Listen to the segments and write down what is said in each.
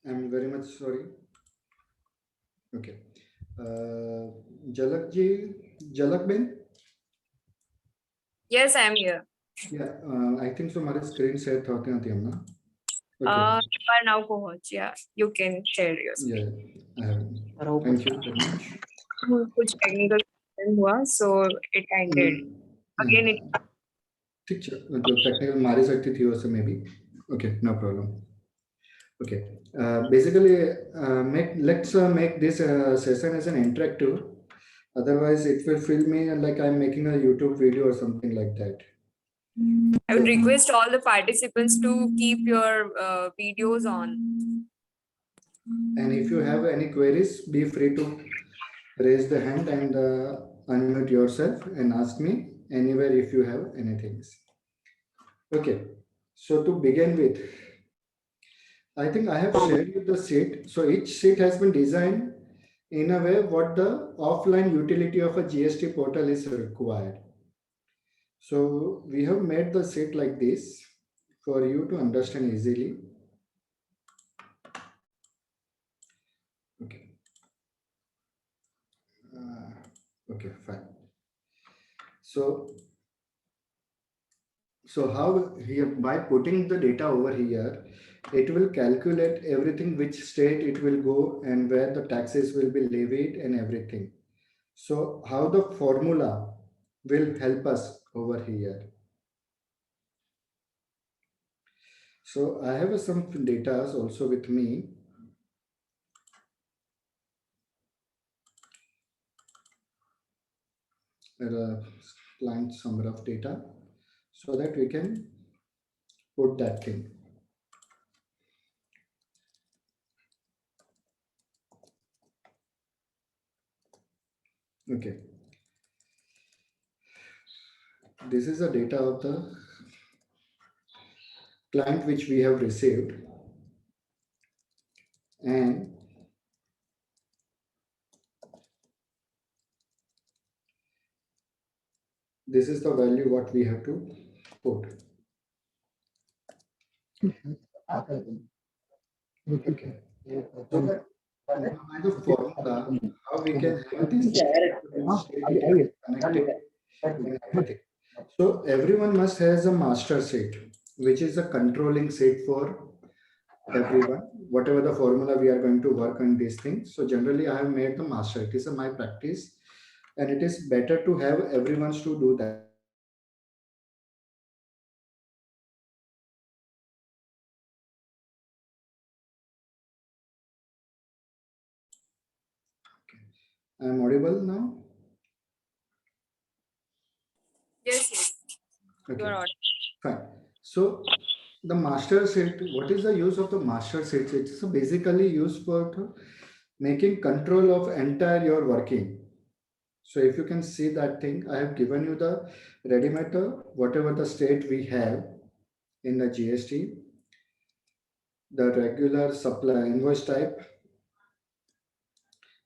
I'm very much sorry. Okay. Jalak ji, Jalak Ben? Yes, I'm here. Yeah, I think so. My screen share thought na. Okay. You are now co-host. Yeah, you can share your Yeah, screen. I have. Thank you very much. कुछ technical हुआ, so it ended. Again, it ठीक है, मतलब technical हमारी side थी वैसे में भी. Okay, no problem. Okay. Basically, let's make this session as an interactive. Otherwise, it will feel me like I'm making a YouTube video or something like that. I would request all the participants to keep your videos on. And if you have any queries, be free to raise the hand and unmute yourself and ask me anywhere if you have anything. Okay, so to begin with, I think I have shared you the sheet. So each sheet has been designed in a way what the offline utility of a GST portal is required. So we have made the sheet like this for you to understand easily. Okay. Okay, fine. So how here, by putting the data over here, it will calculate everything, which state it will go and where the taxes will be levied and everything. So how the formula will help us over here. So I have some data also with me. Client summary of data so that we can put that thing. Okay. This is the data of the client which we have received, and this is the value what we have to put. Okay. So by the formula, how we can have this connected and everything. So everyone must has a master sheet, which is a controlling sheet for everyone. Whatever the formula we are going to work on these things. So generally, I have made the master. It is my practice, and it is better to have everyone to do that. I am audible now. Yes, yes. Okay. You are on. Fine. So the master sheet, what is the use of the master sheet? It's basically used for making control of entire your working. So if you can see that thing, I have given you the ready-made, whatever the state we have in the GST, the regular supply invoice type,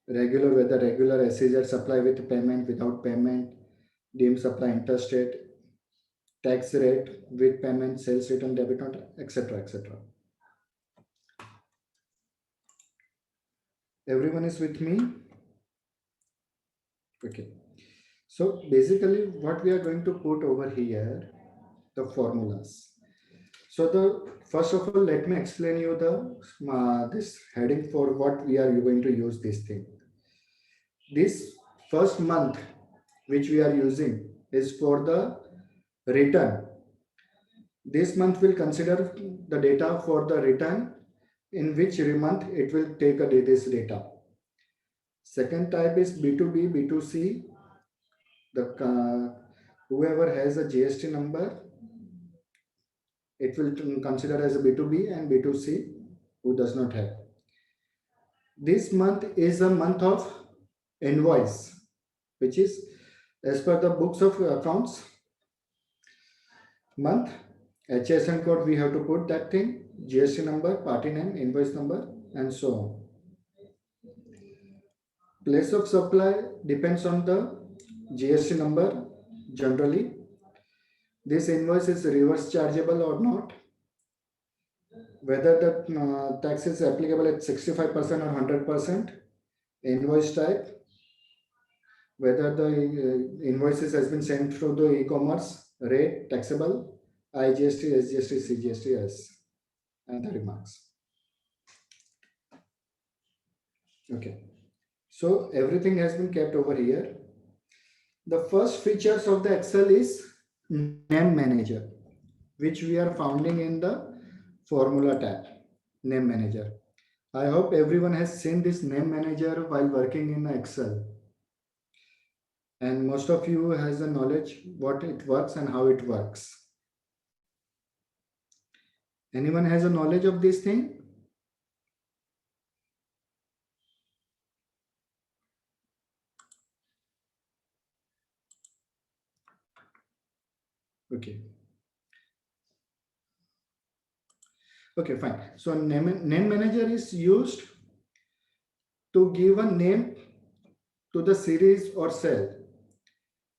regular, whether regular SEZ supply with payment, without payment, deemed supply interstate, tax rate with payment, sales return, debit note, etc. etc. Everyone is with me? Okay. So basically what we are going to put over here, the formulas. So the first of all, let me explain you the this heading for what we are going to use this thing. This first month which we are using is for the return. This month will consider the data for the return, in which month it will take this data. Second type is B2B, B2C. The whoever has a GST number, it will consider as a B2B, and B2C who does not have. This month is a month of invoice, which is as per the books of accounts month. HSN code we have to put that thing, GST number, party name, invoice number, and so on. Place of supply depends on the GST number generally. This invoice is reverse chargeable or not. whether the tax is applicable at 65% or 100%, invoice type, whether the invoices has been sent through the e-commerce, rate, taxable, IGST, SGST, CGST, as and the remarks. Okay, so everything has been kept over here. The first features of the Excel is name manager, which we are finding in the formula tab, name manager. I hope everyone has seen this name manager while working in Excel. And most of you has the knowledge what it works and how it works. Anyone has a knowledge of this thing? Okay. Okay, fine. So name manager is used to give a name to the series or cell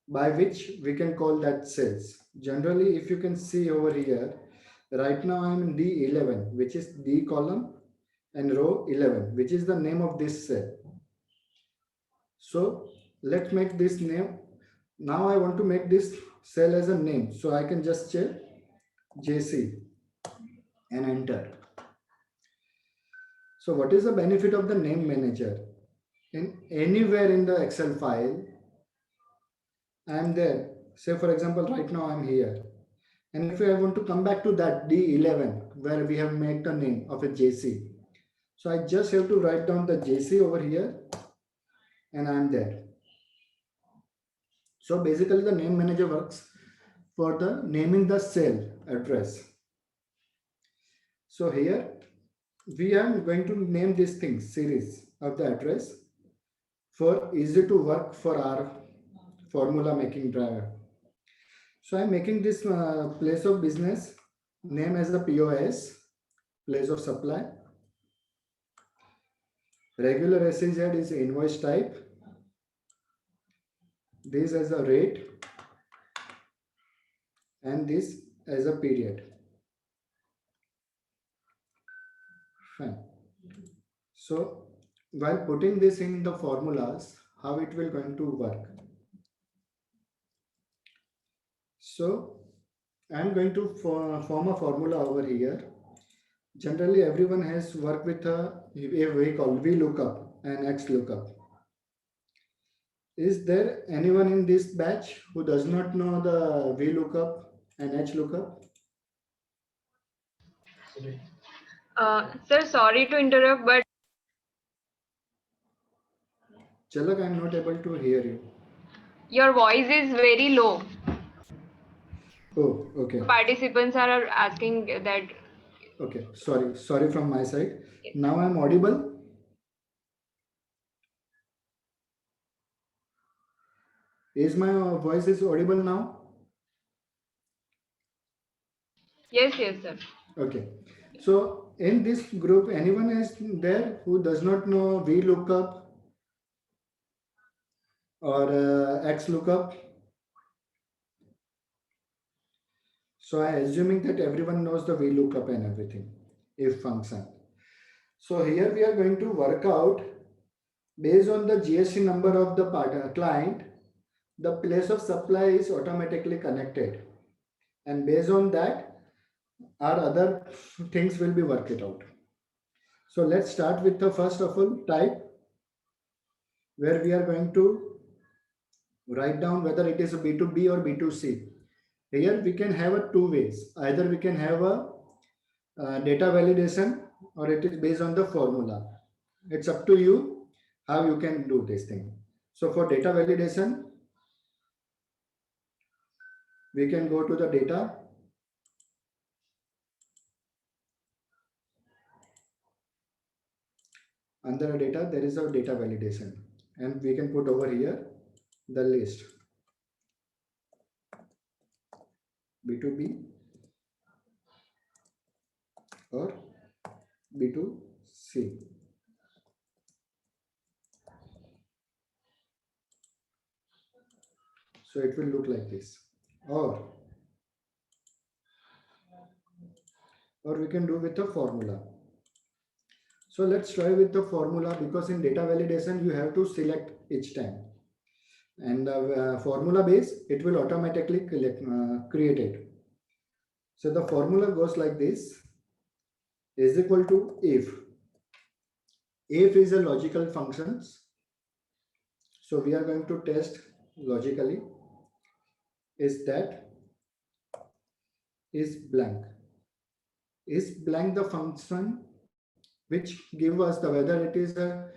by which we can call that cells. Generally, if you can see over here, right now I'm in D11, which is D column, and row 11, which is the name of this cell. So let's make this name. Now I want to make this cell as a name. So I can just check JC and enter. So what is the benefit of the name manager? In anywhere in the Excel file, I am there. Say for example, right now I'm here. And if I want to come back to that D11 where we have made the name of a JC. So I just have to write down the JC over here and I'm there. So basically the name manager works for the naming the cell address. So here we are going to name this thing series of the address for easy to work for our formula making driver. So I'm making this place of business name as the POS, place of supply. Regular SEZ is invoice type. This as a rate and this as a period. Fine. So while putting this in the formulas, how it will going to work? So I'm going to form a formula over here. Generally, everyone has worked with a we call VLOOKUP and XLOOKUP. Is there anyone in this batch who does not know the VLOOKUP and HLOOKUP? Sir, sorry to interrupt, but Chalak, I'm not able to hear you. your voice is very low. Oh, okay. Participants are asking that. Okay. Sorry from my side. Now I'm audible. Is my voice is audible now? Yes, sir. Okay. So in this group, anyone is there who does not know VLOOKUP or XLOOKUP? So I assuming that everyone knows the VLOOKUP and everything, if function. So here we are going to work out based on the GST number of the client, the place of supply is automatically connected. And based on that, our other things will be worked out. So let's start with the first of all type, where we are going to write down whether it is a B2B or B2C. Here we can have a two ways. Either we can have a data validation or it is based on the formula. It's up to you how you can do this thing. So for data validation, we can go to the data. Under data, there is a data validation and we can put over here the list B2B or B2C. So it will look like this. Or or we can do with a formula. So let's try with the formula, because in data validation you have to select each time, and formula base it will automatically create it. So the formula goes like this: is equal to if. If is a logical functions. So we are going to test logically. Is that is blank. Is blank the function which give us the whether it is a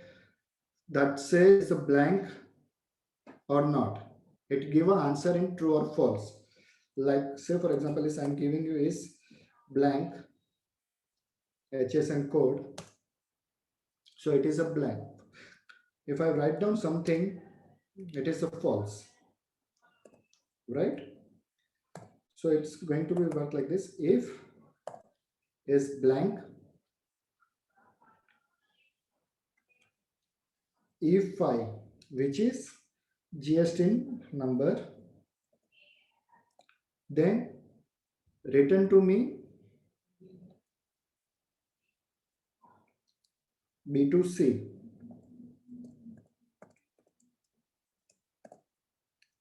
that says a blank or not. It give an answer in true or false. Like say for example, is I'm giving you is blank HSN code. So it is a blank. If I write down something, it is a false, right? So it's going to be work like this: if is blank, if I, which is GST number, then return to me B2C,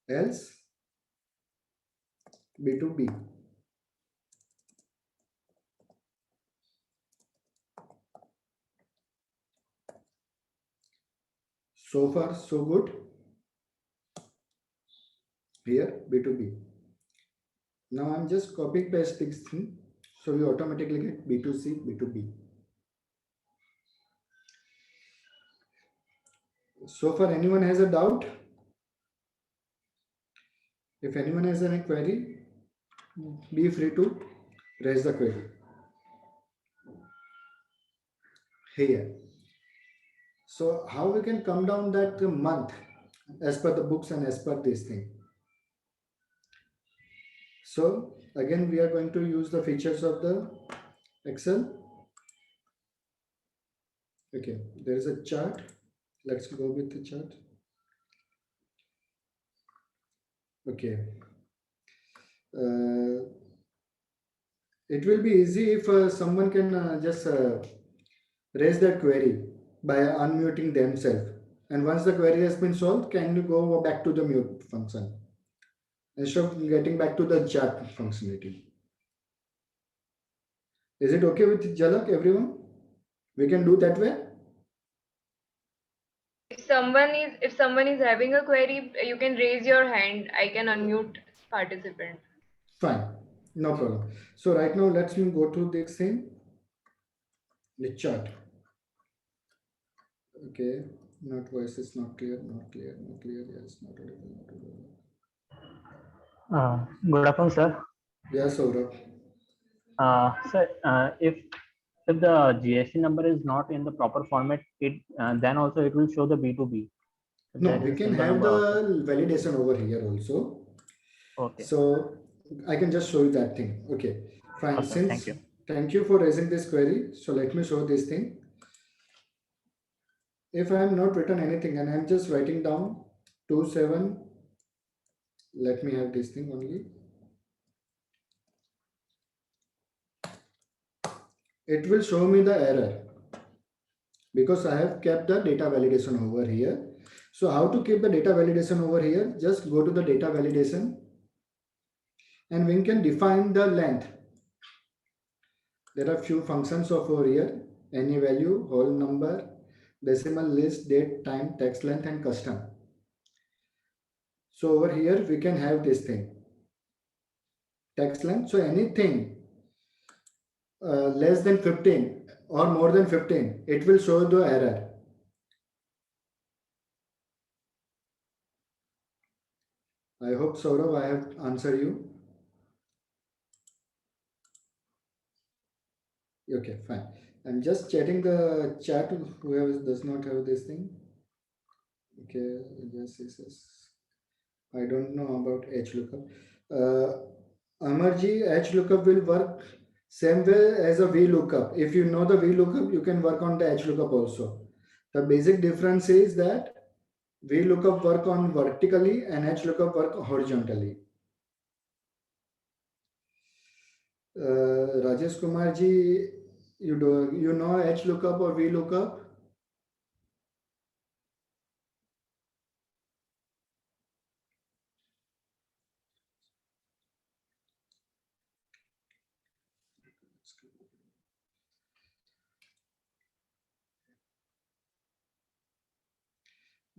else B2B. So far so good. Here B2B. Now I'm just copy paste this thing, so we automatically get B2C, B2B. So far anyone has a doubt? If anyone has any query, be free to raise the query here. So how we can come down that month as per the books and as per this thing? So again, we are going to use the features of the Excel. Okay, there is a chart. Let's go with the chart. Okay. It will be easy if someone can just raise that query by unmuting themselves. And once the query has been solved, can you go back to the mute function instead of getting back to the chat functionality? Is it okay with Jalak, everyone? We can do that way? If someone is having a query, you can raise your hand. I can unmute participant. Fine, no problem. So right now, let's go to this thing, the chart. Okay, not voice is not clear, not clear, not clear. Yes, not audible, not audible. Good afternoon, sir. Yes, Saurabh. Sir, if the GST number is not in the proper format, then also it will show the B2B. No, we can have the validation over here also. Okay. So I can just show you that thing. Okay, fine. Okay, Thank you for raising this query. So let me show this thing. If I am not written anything and I am just writing down 27, let me have this thing only. It will show me the error because I have kept the data validation over here. So how to keep the data validation over here? Just go to the data validation and we can define the length. There are few functions of over here: any value, whole number, decimal, list, date, time, text length, and custom. So over here we can have this thing, text length. So anything less than 15 or more than 15, it will show the error. I hope, Saurav, I have answered you. Okay, fine. I'm just chatting the chat. Whoever does not have this thing. Okay, yes. I don't know about HLOOKUP. Amarji, HLOOKUP will work same way as a VLOOKUP. If you know the VLOOKUP, you can work on the HLOOKUP also. The basic difference is that VLOOKUP work on vertically and HLOOKUP work horizontally. Rajesh Kumar ji, you know H lookup or V lookup?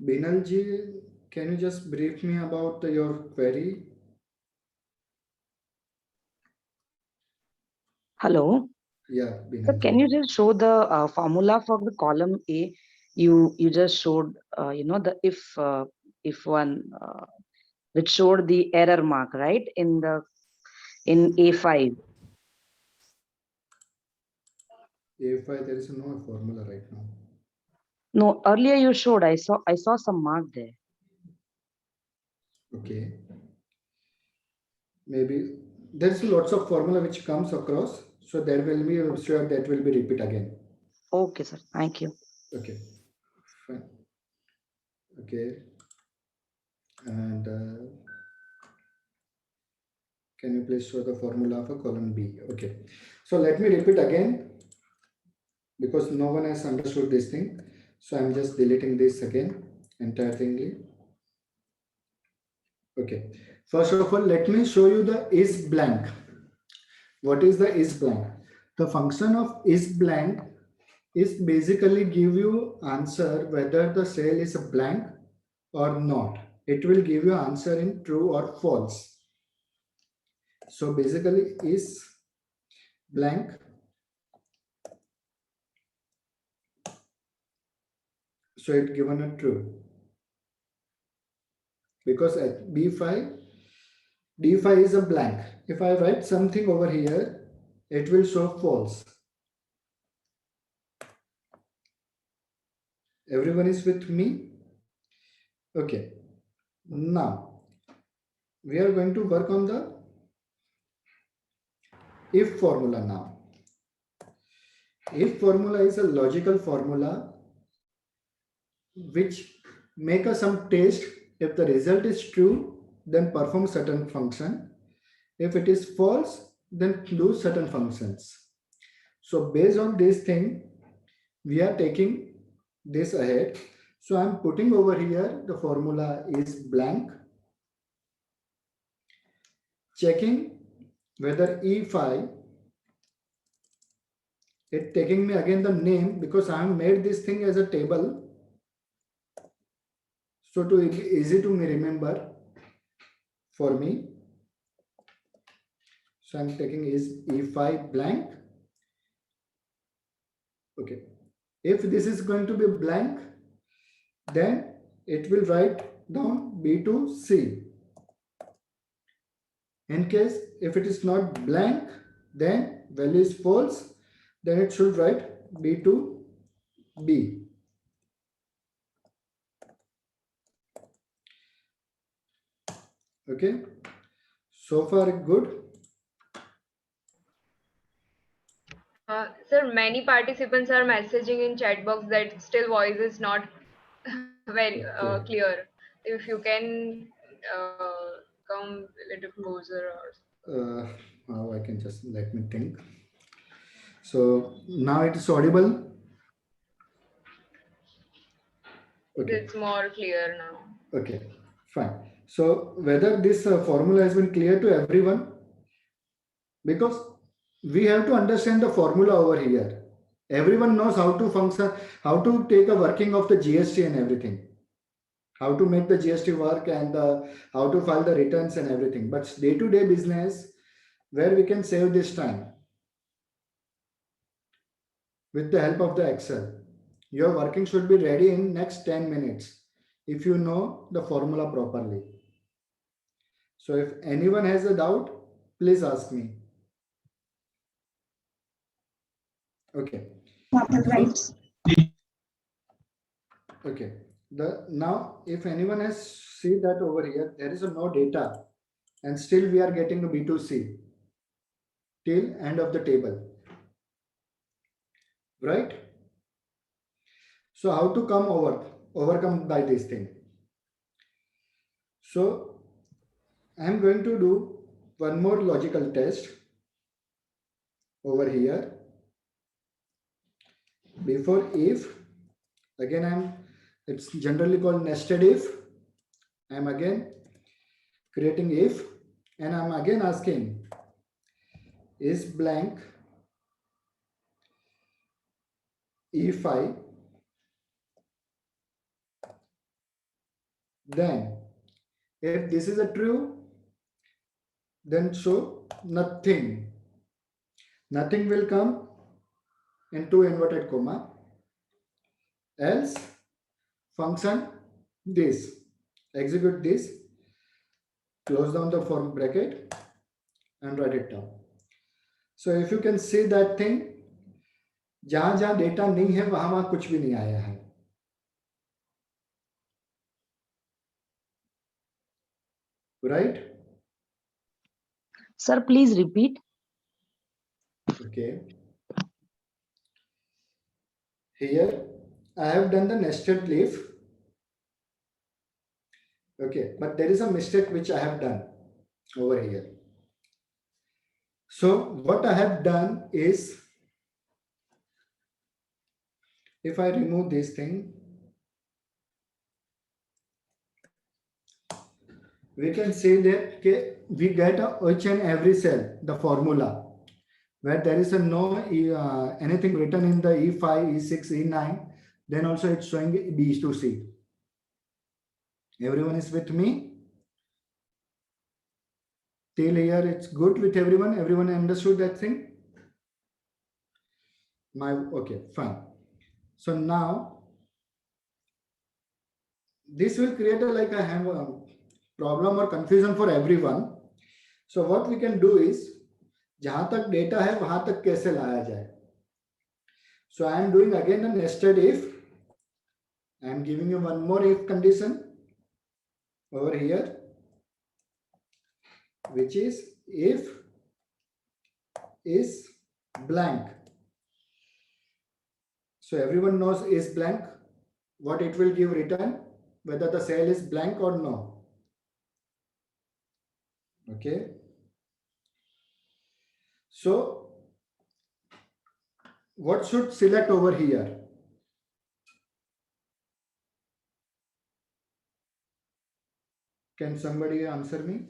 Binal ji, can you just brief me about your query? Hello. Yeah, So Binal can ji. you just show the formula for the column A? You just showed the if one which showed the error mark, right, in A5. A5, there is no formula right now. No, earlier you showed. I saw some mark there. Okay. Maybe there's lots of formula which comes across. So there will be, I'm sure that will be repeat again. Okay, sir. Thank you. Okay. Fine. Okay. And can you please show the formula for column B? Okay. So let me repeat again because no one has understood this thing. So I'm just deleting this again, entire thingly. Okay. First of all, let me show you the is blank. What is the is blank? The function of is blank is basically give you answer whether the cell is a blank or not. It will give you answer in true or false. So basically is blank. So it given a true. Because at B5, D5 is a blank. If I write something over here, it will show false. Everyone is with me? Okay. Now, we are going to work on the if formula now. If formula is a logical formula which make us some test. If the result is true, then perform certain function. If it is false, then do certain functions. So based on this thing, we are taking this ahead. So I'm putting over here, the formula is blank. Checking whether E5, it taking me again the name because I have made this thing as a table. So to easy to remember for me. So I'm taking is E5 blank. Okay. If this is going to be blank, then it will write down B to C. In case if it is not blank, then value is false, then it should write B to B. Okay. So far good. Sir, many participants are messaging in chat box that still voice is not very Okay. clear. If you can come a little closer or Now I can just let me think. So now it is audible. Okay. it's more clear now. Okay. Fine. So whether this formula has been clear to everyone, because we have to understand the formula over here. Everyone knows how to function, how to take a working of the GST and everything, how to make the GST work and how to file the returns and everything. But day-to-day business, where we can save this time with the help of the Excel. Your working should be ready in next 10 minutes if you know the formula properly. So if anyone has a doubt, please ask me. Okay. Right. Okay. Now if anyone has see that over here, there is no data and still we are getting a B2C till end of the table. Right? So how to overcome by this thing? So I'm going to do one more logical test. over here. Before if, again it's generally called nested if. I'm again creating if, and I'm again asking, is blank if then if this is a true, then show nothing will come into inverted comma, else function this, execute this, close down the for bracket and write it down. So if you can see that thing, जहां जहां data नहीं है वहां वहां कुछ भी नहीं आया है. Right? Sir, please repeat. Okay. Here I have done the nested leaf. Okay, but there is a mistake which I have done over here. So what I have done is, if I remove this thing, we can say that we get each and every cell, the formula, where there is a no anything written in the E5, E6, E9, then also it's showing B to C. Everyone is with me? Till here it's good with everyone? Everyone understood that thing? Okay, fine. So now, this will create a problem or confusion for everyone. So what we can do is, जहां तक data है वहां तक कैसे लाया जाए. So I am doing again a nested if. I am giving you one more if condition over here, which is if is blank. So everyone knows is blank, what it will give return, whether the cell is blank or no. Okay. So what should select over here? Can somebody answer me?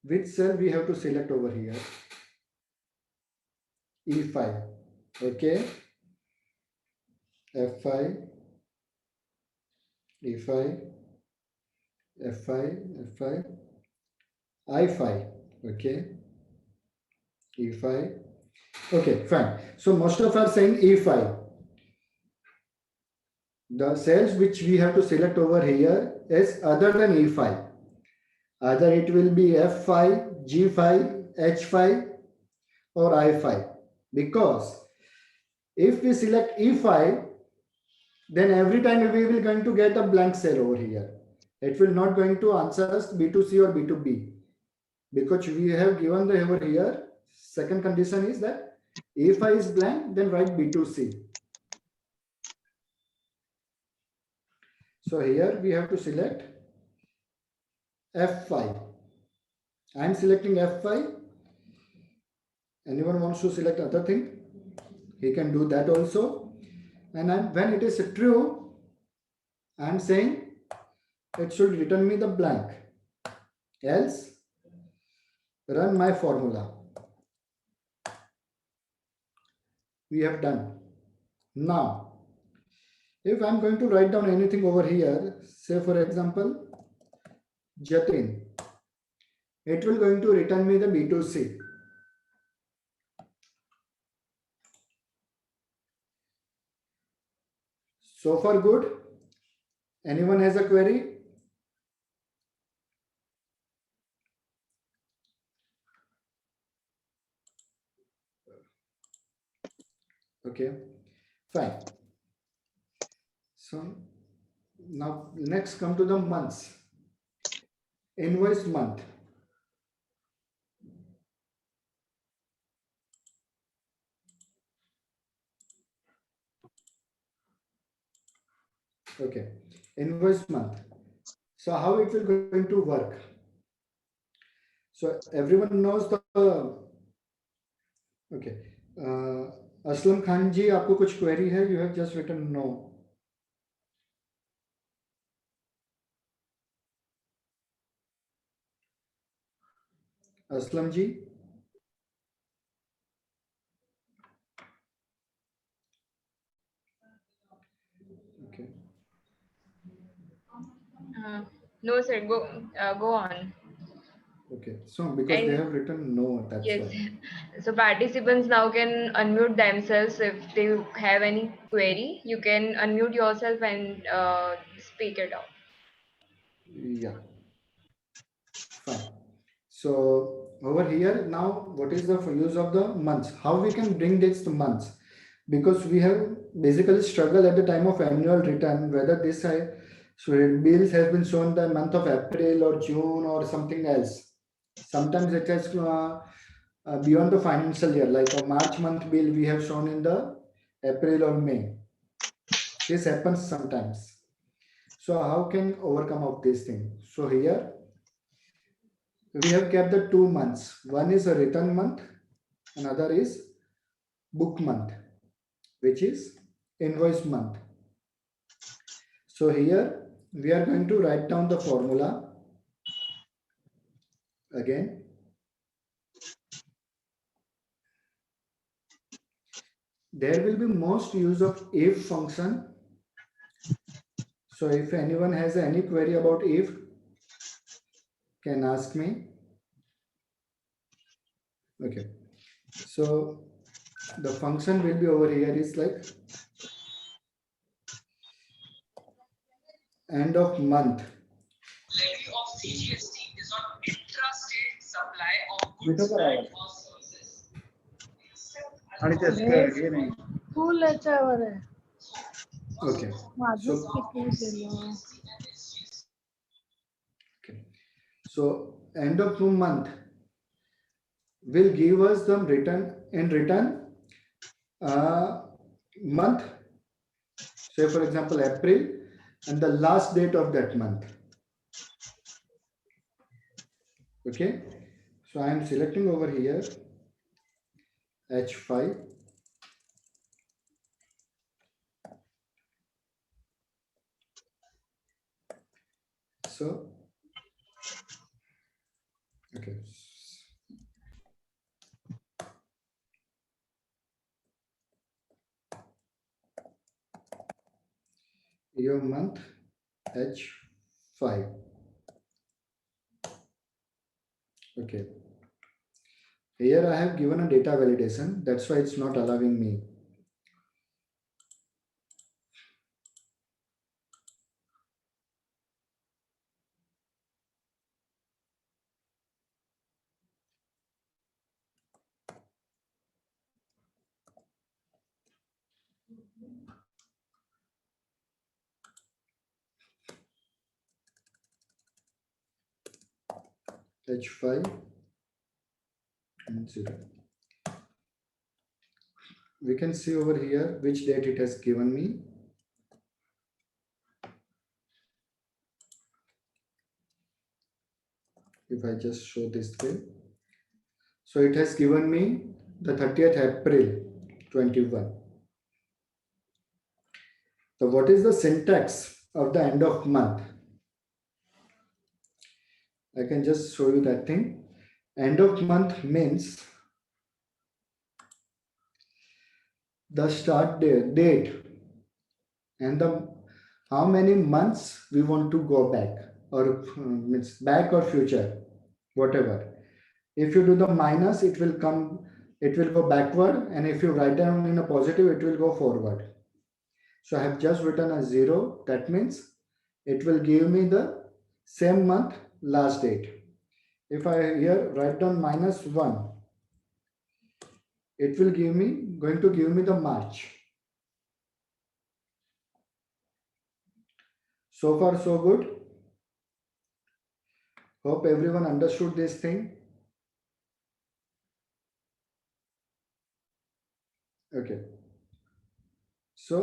Which cell we have to select over here? E5. Okay. F5, E5, F5, F5, I5. Okay. E5. Okay, fine. So most of us are saying E5. The cells which we have to select over here is other than E5. Either it will be F5, G5, H5 or I5. Because if we select E5, then every time we will going to get a blank cell over here. It will not going to answer us B2C or B2B. Because we have given the over here, second condition is that E5 is blank, then write B2C. So here we have to select F5. I am selecting F5. Anyone wants to select other thing? He can do that also. And when it is true, I am saying it should return me the blank. Else, run my formula. We have done. Now, if I'm going to write down anything over here, say for example, Jatin, it will going to return me the B2C. So far good? Anyone has a query? Okay, fine. So now next come to the months. Invoice month. Okay, invoice month. So how it will going to work? So everyone knows the Okay. Aslam Khan ji, आपको कुछ query है? You have just written no. Aslam ji. Okay. No, sir. Go on. Okay. So because they And have written no, that's yes, why. so participants now can unmute themselves if they have any query. You can unmute yourself and speak it out. Yeah. Fine. So over here now, what is the use of the months? How we can bring this to months? Because we have basically struggled at the time of annual return whether this bills has been shown the month of April or June or something else. Sometimes it has beyond the financial year, like a March month bill we have shown in the April or May. This happens sometimes. So how can overcome of this thing? So here we have kept the 2 months. One is a return month, another is book month, which is invoice month. So here we are going to write down the formula again. There will be most use of if function. So if anyone has any query about if, can ask me. Okay. So the function will be over here is like end of month. Levy of CGST is on intrastate supply of goods and or services. फूल याच्यावर आहे Okay. माझंच So किती गेलं okay. So end of month will give us the return month, say for example April, and the last date of that month. Okay, so I am selecting over here H5. So okay. Year month H5. Okay. Here I have given a data validation. That's why it's not allowing me. H5 and 0. We can see over here which date it has given me. If I just show this way. So it has given me the 30th April 21. So what is the syntax of the end of month? I can just show you that thing. End of month means the start date and the how many months we want to go back, or means back or future, whatever. If you do the minus, it will go backward, and if you write down in a positive, it will go forward. So I have just written a 0. That means it will give me the same month last date. If I here write down -1, it will going to give me the March. So far so good. Hope everyone understood this thing. Okay. So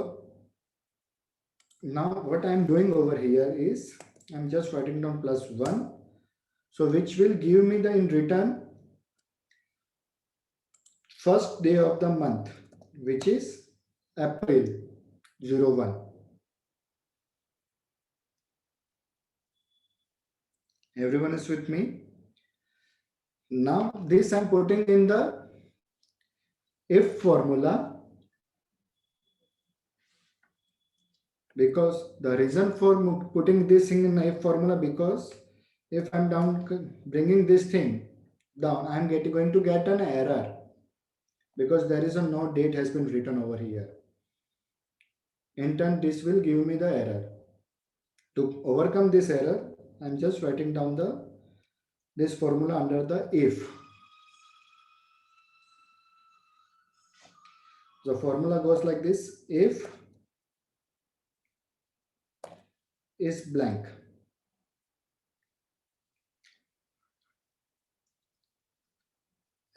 now what I'm doing over here is I'm just writing down +1. So which will give me the in return first day of the month, which is April 01. Everyone is with me? Now this I'm putting in the if formula, because the reason for putting this thing in if formula, because if I'm down bringing this thing down, I'm going to get an error because there is a no date has been written over here. In turn, this will give me the error. To overcome this error, I'm just writing down this formula under the if. The formula goes like this: if is blank,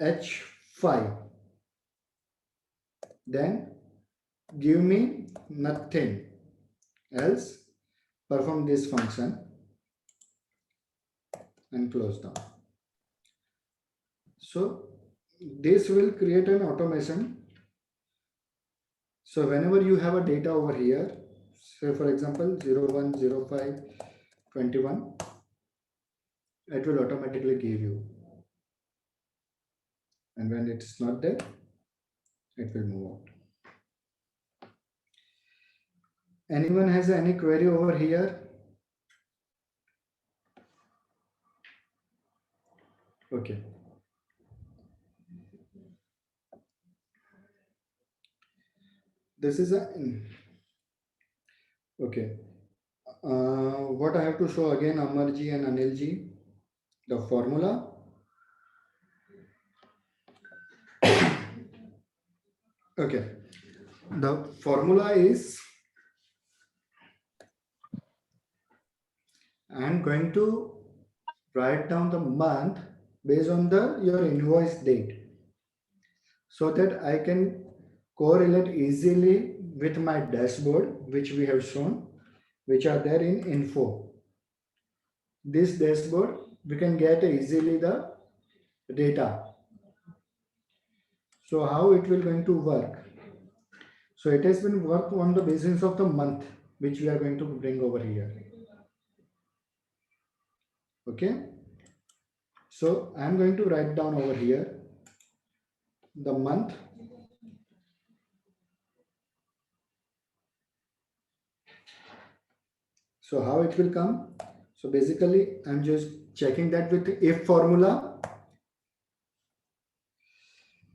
H5, then give me nothing else, perform this function and close down. So this will create an automation. So whenever you have a data over here, say for example 01, 05, 21, it will automatically give you. And when it's not there, it will move out. Anyone has any query over here? Okay. This is a okay. What I have to show again, Amarji and Anilji, the formula. Okay, the formula is, I'm going to write down the month based on your invoice date, so that I can correlate easily with my dashboard, which we have shown, which are there in info. This dashboard, we can get easily the data. So how it will going to work? So it has been worked on the basis of the month, which we are going to bring over here. Okay. So I'm going to write down over here the month. So how it will come? So basically I'm just checking that with the if formula.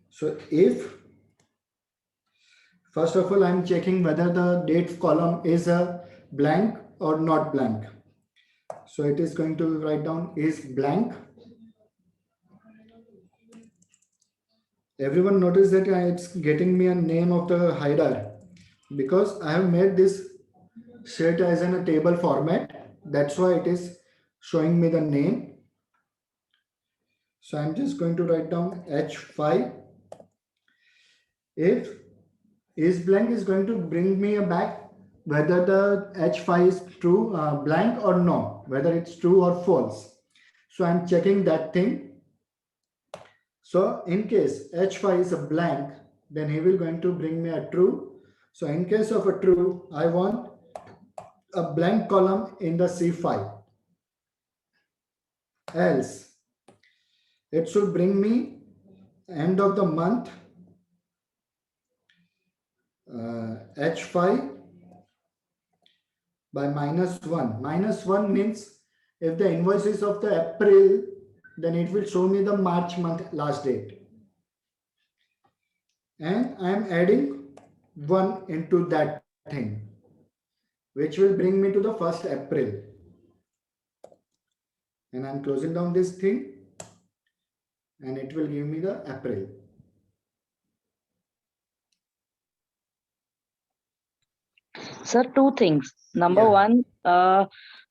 So if, first of all, I'm checking whether the date column is a blank or not blank. So it is going to write down is blank. Everyone notice that it's getting me a name of the header, because I have made this sheet as in a table format. That's why it is showing me the name. So I'm just going to write down H5. If is blank is going to bring me back whether the H5 is true, blank or no, whether it's true or false. So I'm checking that thing. So in case H5 is a blank, then he will going to bring me a true. So in case of a true, I want a blank column in the C5. Else, it should bring me end of the month H5 by -1. -1 means if the invoice is of the April, then it will show me the March month last date. And I am adding 1 into that thing, which will bring me to the 1st April. And I'm closing down this thing, and it will give me the April. Sir, two things. Number Yeah. one,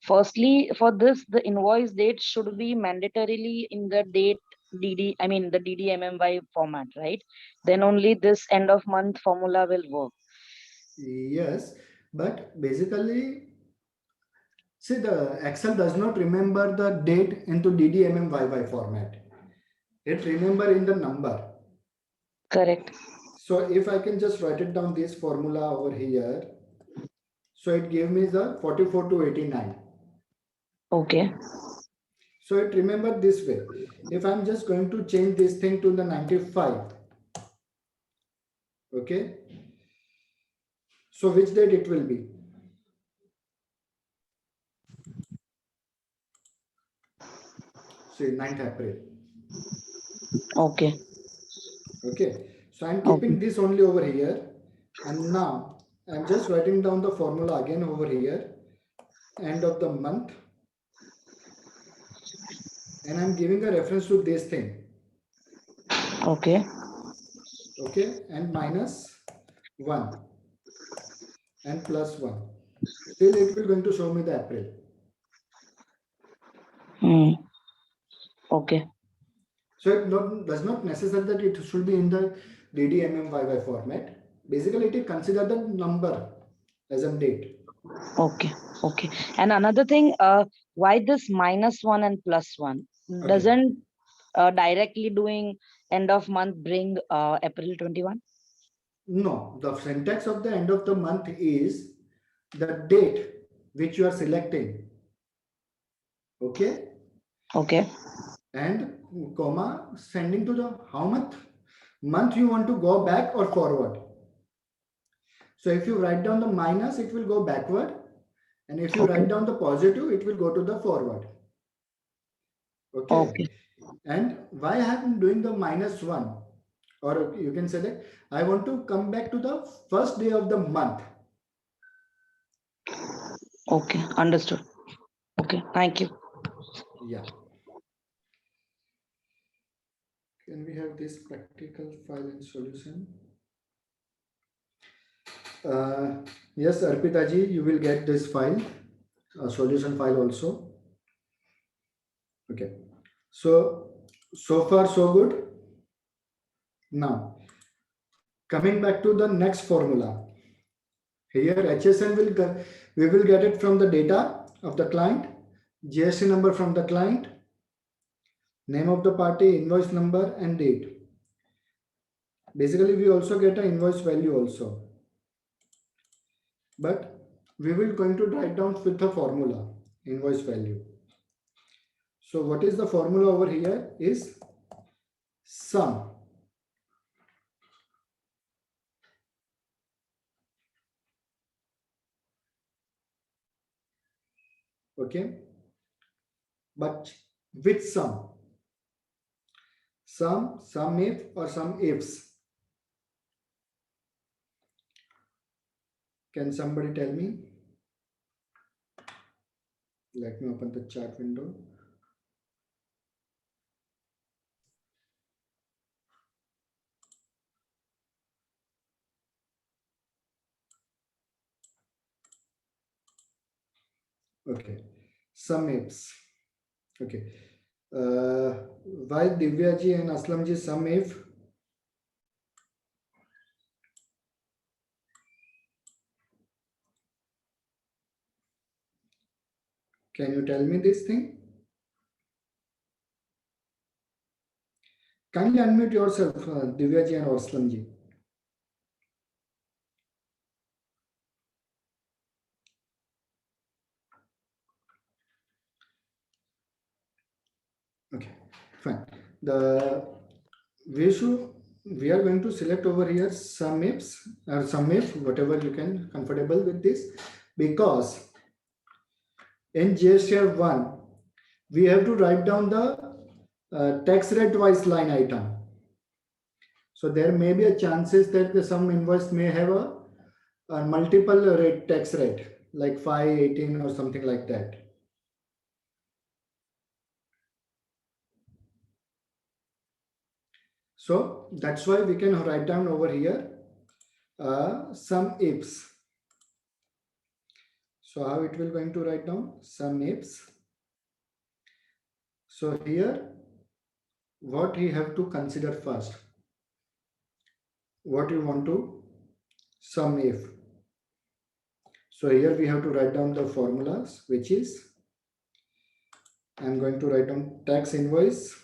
firstly, for this, the invoice date should be mandatorily in the date DD, I mean the DDMMY format, right? Then only this end of month formula will work. Yes, but basically, see, the Excel does not remember the date into DDMMYY format. It remember in the number. Correct. So if I can just write it down this formula over here, so it gave me the 44 to 89. Okay. So it remember this way. If I'm just going to change this thing to the 95, okay. So which date it will be? Say 9th April. Okay. Okay. So I'm Okay. keeping this only over here. And now I'm just writing down the formula again over here. End of the month. And I'm giving a reference to this thing. Okay. Okay. And minus 1 and plus 1. Still it will going to show me the April. Hmm. Okay. So it does not necessary that it should be in the DDMMYY format. Basically, it consider the number as a date. Okay. Okay. And another thing, why this -1 and +1 Okay. doesn't directly doing end of month bring April 21? No, the syntax of the end of the month is the date which you are selecting. Okay. Okay. And comma sending to the how month you want to go back or forward. So if you write down the minus, it will go backward. And if you Okay. write down the positive, it will go to the forward. Okay. Okay. And why I am doing the -1, or you can say that I want to come back to the first day of the month. Okay. Understood. Okay. Thank you. Yeah. Can we have this practical file and solution? Yes, Arpita ji, you will get this file, a solution file also. Okay. So far so good. Now, coming back to the next formula. Here HSN we will get it from the data of the client, GST number from the client, name of the party, invoice number and date. Basically, we also get an invoice value also. But we will going to write down with the formula, invoice value. So what is the formula over here is sum. Okay. But which sum? Sum if or some ifs? Can somebody tell me? Let me open the chart window. Okay, sum ifs. Okay. Why Divya ji and Aslam ji sum if? Can you tell me this thing? Kindly unmute yourself, Divya ji and Aslam ji. Okay, fine. We are going to select over here sum ifs or sum if, whatever you can comfortable with this, because in GSTR 1 we have to write down the tax rate wise line item. So there may be a chances that some invoice may have a multiple rate tax rate like 5, 18 or something like that. So that's why we can write down over here some ifs. So how it will going to write down some ifs. So here what you have to consider first, what you want to sum if. So here we have to write down the formulas, which is I'm going to write down tax invoice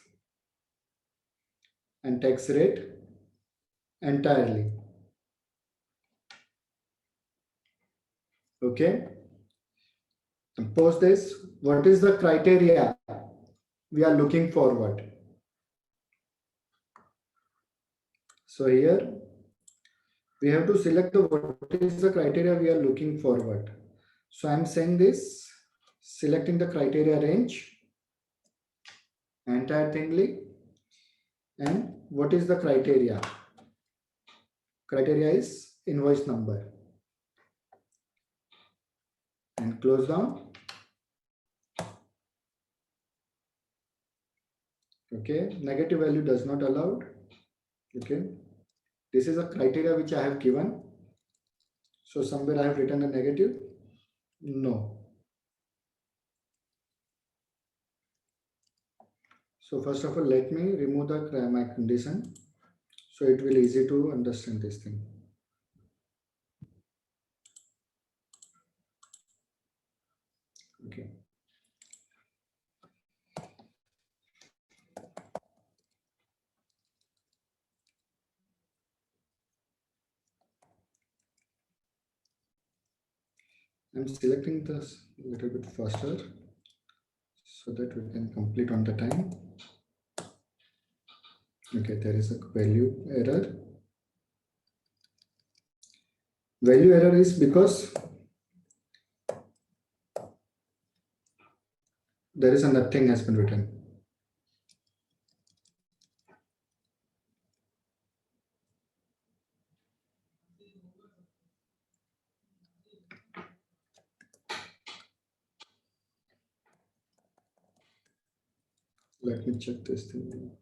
and tax rate. entirely. Okay. And post this, what is the criteria we are looking forward? So here we have to select the what is the criteria we are looking forward. So I'm saying this, selecting the criteria range, entire thingly, and what is the criteria? Criteria is invoice number. And close down. Okay, negative value does not allowed. Okay, this is a criteria which I have given. So somewhere I have written a negative. No. So first of all, let me remove my condition. So it will easy to understand this thing. Okay. I'm selecting this a little bit faster so that we can complete on the time. Okay, there is a value error. Value error is because there is a nothing has been written. Let me check this thing.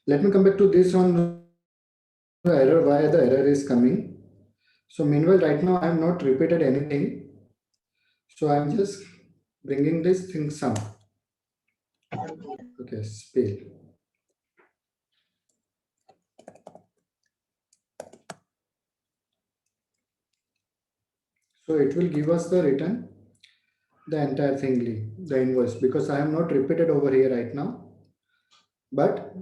Let me come back to this on the error, why the error is coming. So meanwhile, right now I have not repeated anything. So I'm just bringing this thing sum. Okay, spell. So it will give us the return, the entire thingly, the invoice, because I have not repeated over here right now. But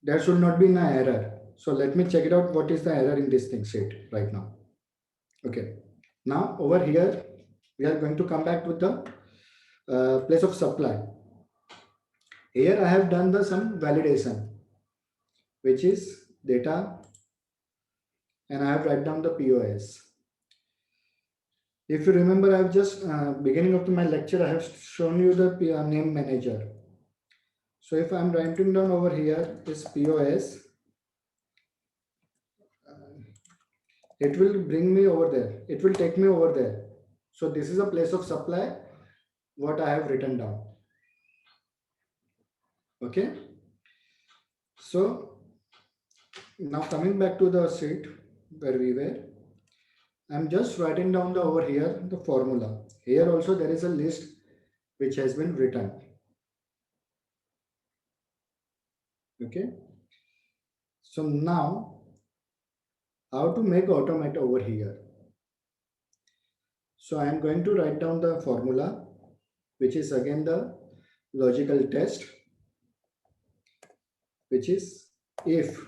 there should not be an error. So let me check it out. What is the error in this thing sheet right now? Okay. Now over here, we are going to come back with the place of supply. Here I have done the some validation, which is data, and I have write down the POS. If you remember, I have just beginning of my lecture, I have shown you the name manager. So if I'm writing down over here is POS, it will bring me over there. It will take me over there. So this is a place of supply, what I have written down. Okay. So now coming back to the sheet where we were, I'm just writing down the over here, the formula. Here also there is a list which has been written. Okay. So now how to make automate over here. So I am going to write down the formula, which is again the logical test, which is if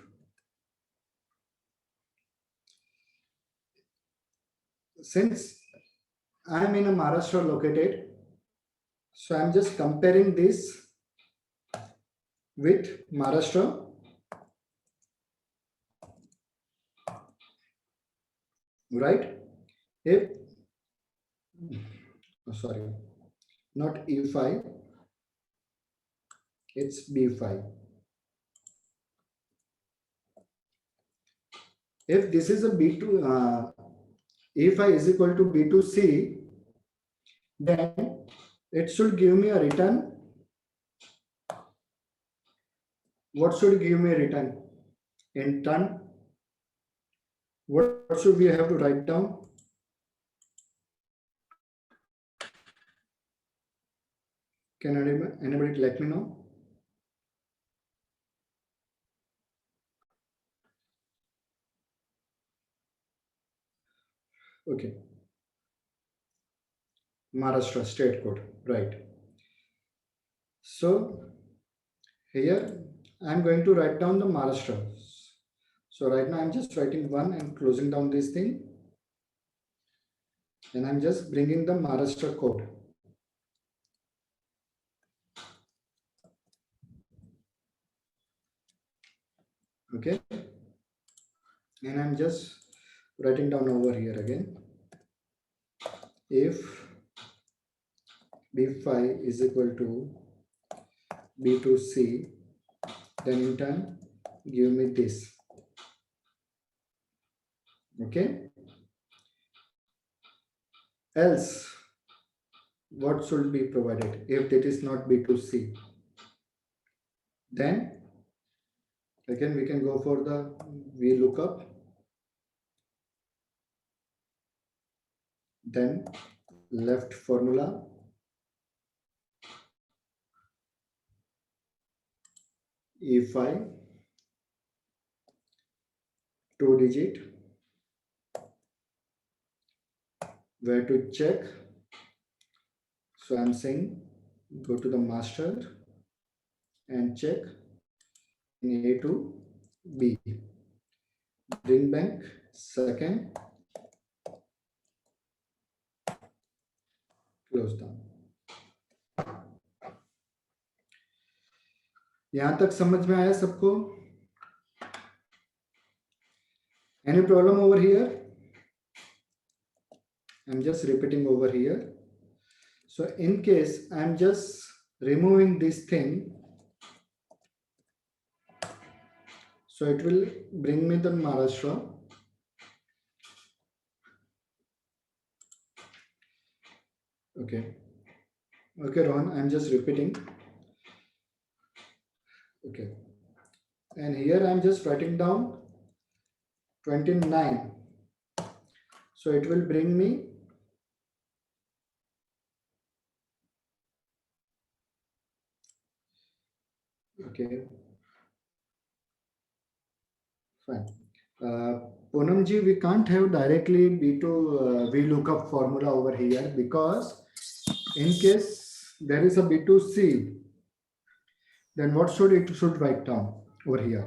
since I am in a Maharashtra located, so I'm just comparing this with Maharashtra. Right? If, sorry, not E5, it's B5. If this is a B2, E5 is equal to B2C, then it should give me a return. What should give me a return? In turn, what should we have to write down? Can anybody let me know? Okay. Maharashtra state code, right. So here I'm going to write down the Maharashtra. So right now I'm just writing 1 and closing down this thing. And I'm just bringing the Maharashtra code. Okay. And I'm just writing down over here again. If B5 is equal to B2C, then in turn give me this. Okay. Else, what should be provided if that is not B2C? Then again we can go for the VLOOKUP. Then left formula, E5, 2-digit, where to check. So I'm saying go to the master and check in A to B. Bring back second, close down. यहां तक समझ में आया सबको? Any problem over here? I'm just repeating over here. So in case I'm just removing this thing, so it will bring me the Maharashtra. Okay. Okay, Rohan, I'm just repeating. Okay. And here I'm just writing down 29. So it will bring me okay. Fine. Poonam ji, we can't have directly B2 VLOOKUP formula over here because in case there is a B2C, then what should it should write down over here?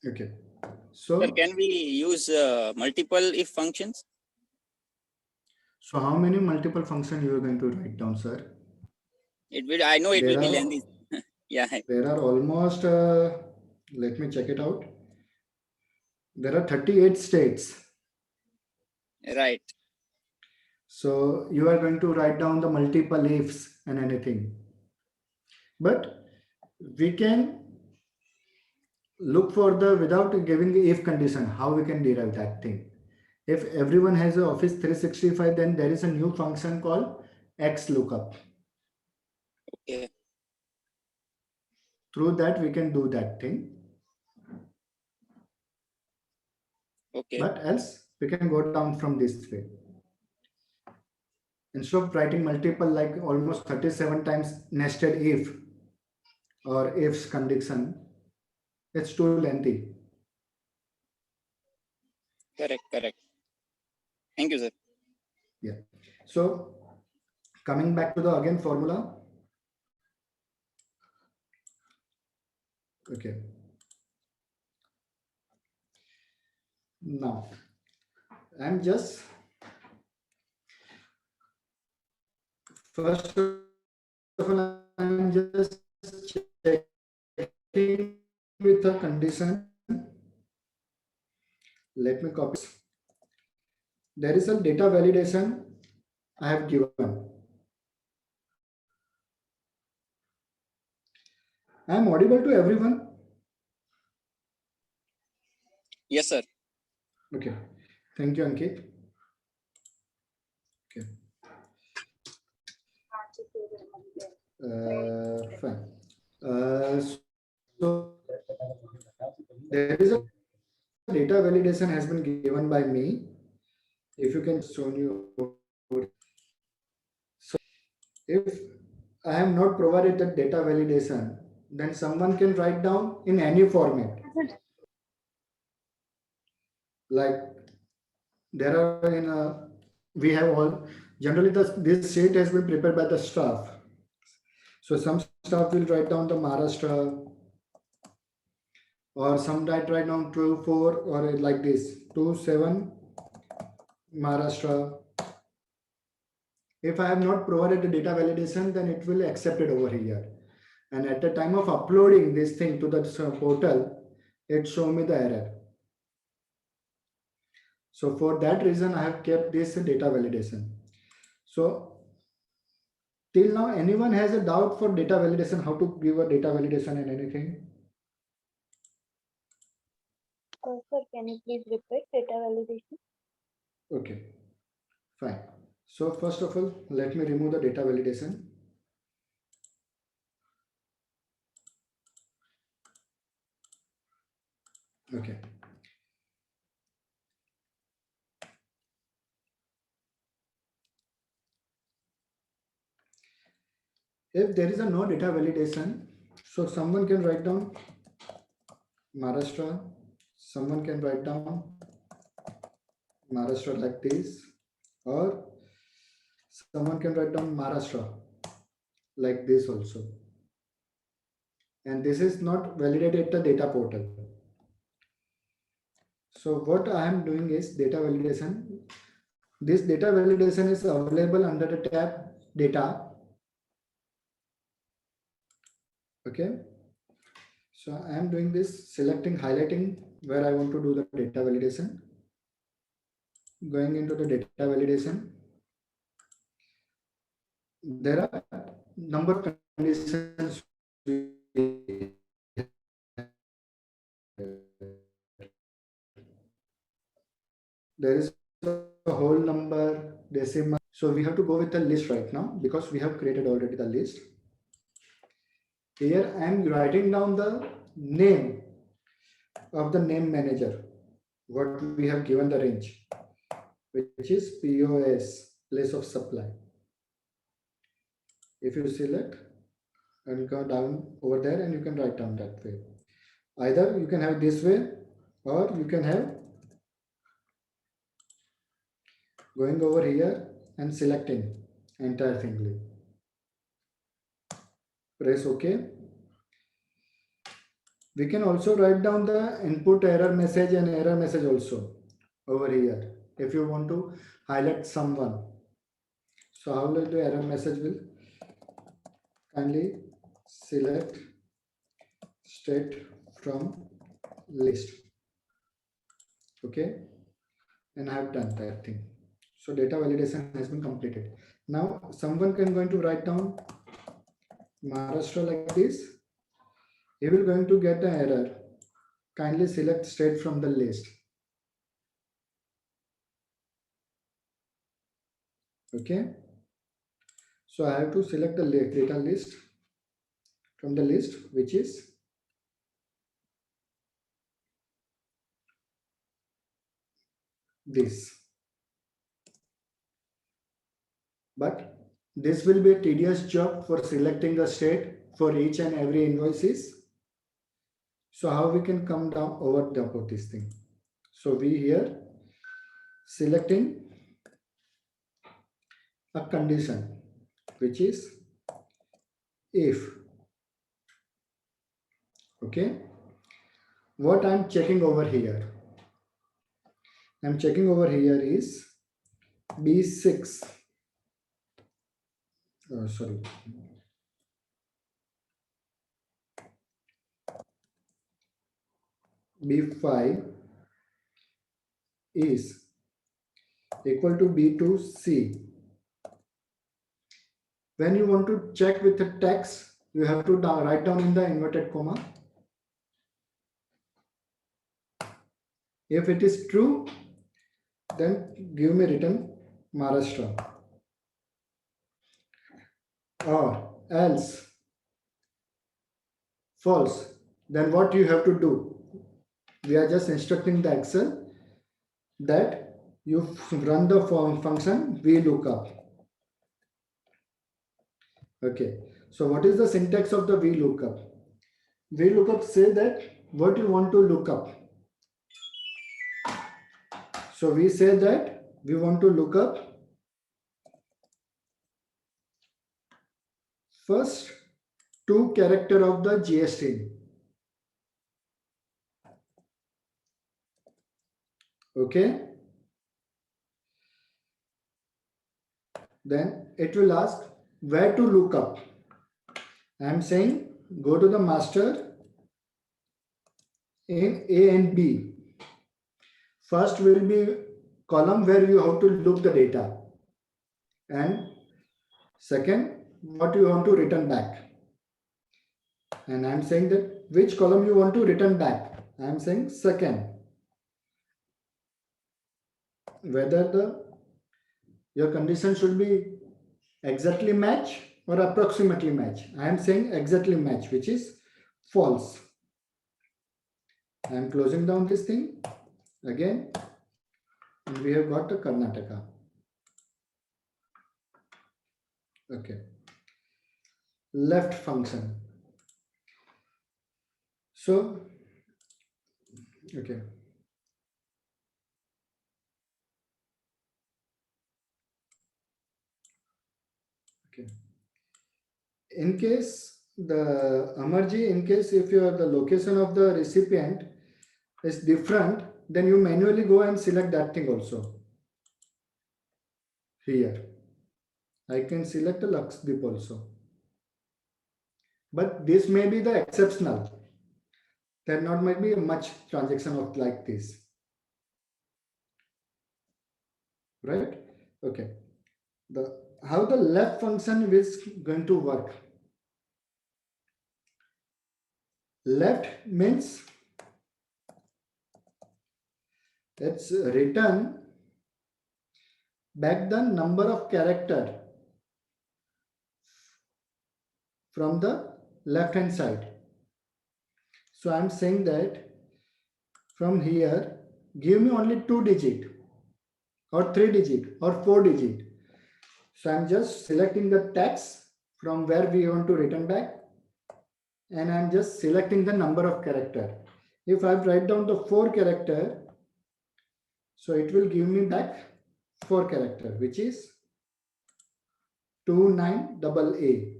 Okay. So, Sir, can we use multiple if functions? so how many multiple functions you are going to write down, sir? It will. I know it will There be are- lengthy. Yeah. There are almost, let me check it out. There are 38 states. Right. So you are going to write down the multiple ifs and anything. But we can look for the, without giving the if condition, how we can derive that thing. If everyone has a Office 365, then there is a new function called XLOOKUP. Okay. Through that, we can do that thing. Okay. But else, we can go down from this way. Instead of writing multiple, like almost 37 times nested if or ifs condition, it's too lengthy. Correct. Correct. Thank you, sir. Yeah. So coming back to the again formula. Okay. Now, I'm just first of all, I'm just checking with a condition. Let me copy. There is a data validation I have given. I am audible to everyone. Yes, sir. Okay. Thank you, Ankit. Okay. Fine. So there is a data validation has been given by me. If you can show you. So if I have not provided the data validation, then someone can write down in any format. Like there are in a, we have all, generally this sheet has been prepared by the staff. So some staff will write down the Maharashtra, or some might write down 12/4 or like this 2/7 Maharashtra. If I have not provided the data validation, then it will accept it over here. And at the time of uploading this thing to the portal, it show me the error. So for that reason, I have kept this data validation. So till now, anyone has a doubt for data validation, how to give a data validation and anything? Sir, can you please repeat data validation? Okay, fine. So first of all, let me remove the data validation. Okay. If there is a no data validation, so someone can write down Maharashtra, someone can write down Maharashtra like this, or someone can write down Maharashtra like this also. And this is not validated at the data portal. So what I am doing is data validation. This data validation is available under the tab data. Okay. So I am doing this, selecting, highlighting where I want to do the data validation. Going into the data validation. There are number of conditions. There is a whole number, decimal. So we have to go with the list right now because we have created already the list. Here I am writing down the name of the name manager, what we have given the range, which is POS, place of supply. If you select and go down over there, and you can write down that way. Either you can have this way, or you can have going over here and selecting entire thing. Press OK. We can also write down the input error message and error message also over here if you want to highlight someone. So how will the error message will kindly select state from list. Okay, and I have done that thing. So data validation has been completed. Now someone can going to write down Maharashtra like this. He will going to get an error. Kindly select state from the list. Okay. So I have to select the data list from the list, which is this. But this will be a tedious job for selecting the state for each and every invoices. So how we can come down over about this thing? So we here selecting a condition, which is if. Okay. What I'm checking over here? I'm checking over here is B6. Sorry. B5 is equal to B2C. When you want to check with the text, you have to write down in the inverted comma. If it is true, then give me written Maharashtra. Or else false, then what you have to do? We are just instructing the Excel that you run the function VLOOKUP. Okay, so what is the syntax of the VLOOKUP? VLOOKUP say that what you want to look up. So we say that we want to look up first 2 character of the GST. Okay. Then it will ask where to look up. I am saying go to the master in A and B. First will be column where you have to look the data. And second, what you want to return back. And I am saying that which column you want to return back. I am saying second. Whether your condition should be exactly match or approximately match. I am saying exactly match, which is false. I am closing down this thing again, and we have got the Karnataka. Okay. Left function. So, okay. Okay. In case the Amarji, in case if the location of the recipient is different, then you manually go and select that thing also. Here, I can select the Lakshadweep also. But this may be the exceptional. There not might be much transaction of like this. Right? Okay. How the left function is going to work. Left means it's return back the number of character from the left hand side. So I'm saying that from here, give me only 2 digit or 3 digit or 4 digit. So I'm just selecting the text from where we want to return back, and I'm just selecting the number of character. If I write down the 4 character, so it will give me back 4 character, which is 29AA.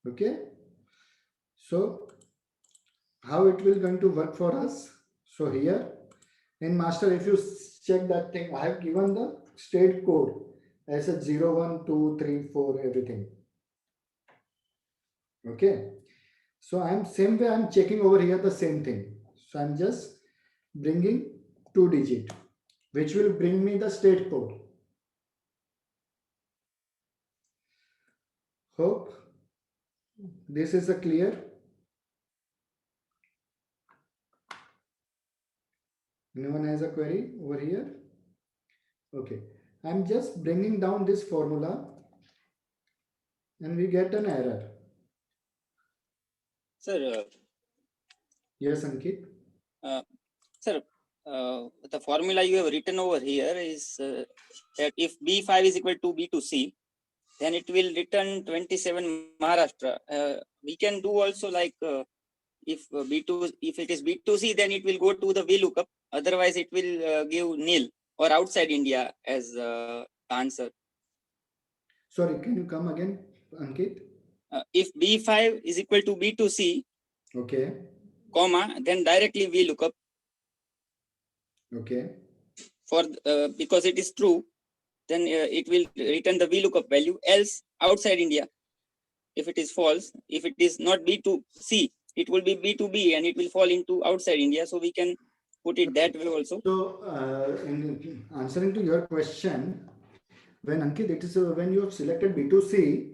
Okay. So how it will going to work for us? So here in master, if you check that thing, I have given the state code as a 0, 1, 2, 3, 4, everything. Okay. So I'm same way I'm checking over here the same thing. So I'm just bringing 2 digit, which will bring me the state code. Hope this is a clear. Anyone has a query over here? Okay. I'm just bringing down this formula and we get an error. Sir, Yes, Ankit. sir, the formula you have written over here is that if B5 is equal to B2C, then it will return 27 Maharashtra. We can do also like if it is B2C, then it will go to the VLOOKUP. Otherwise, it will give nil or outside India as answer. Sorry, can you come again, Ankit? if B5 is equal to B2C, Okay. comma, then directly VLOOKUP Okay. for because it is true, then it will return the VLOOKUP value, else outside India. If it is false, if it is not B2C, it will be B2B and it will fall into outside India. So we can put it that way also. So, in answering to your question, when Ankit, it is when you have selected B2C,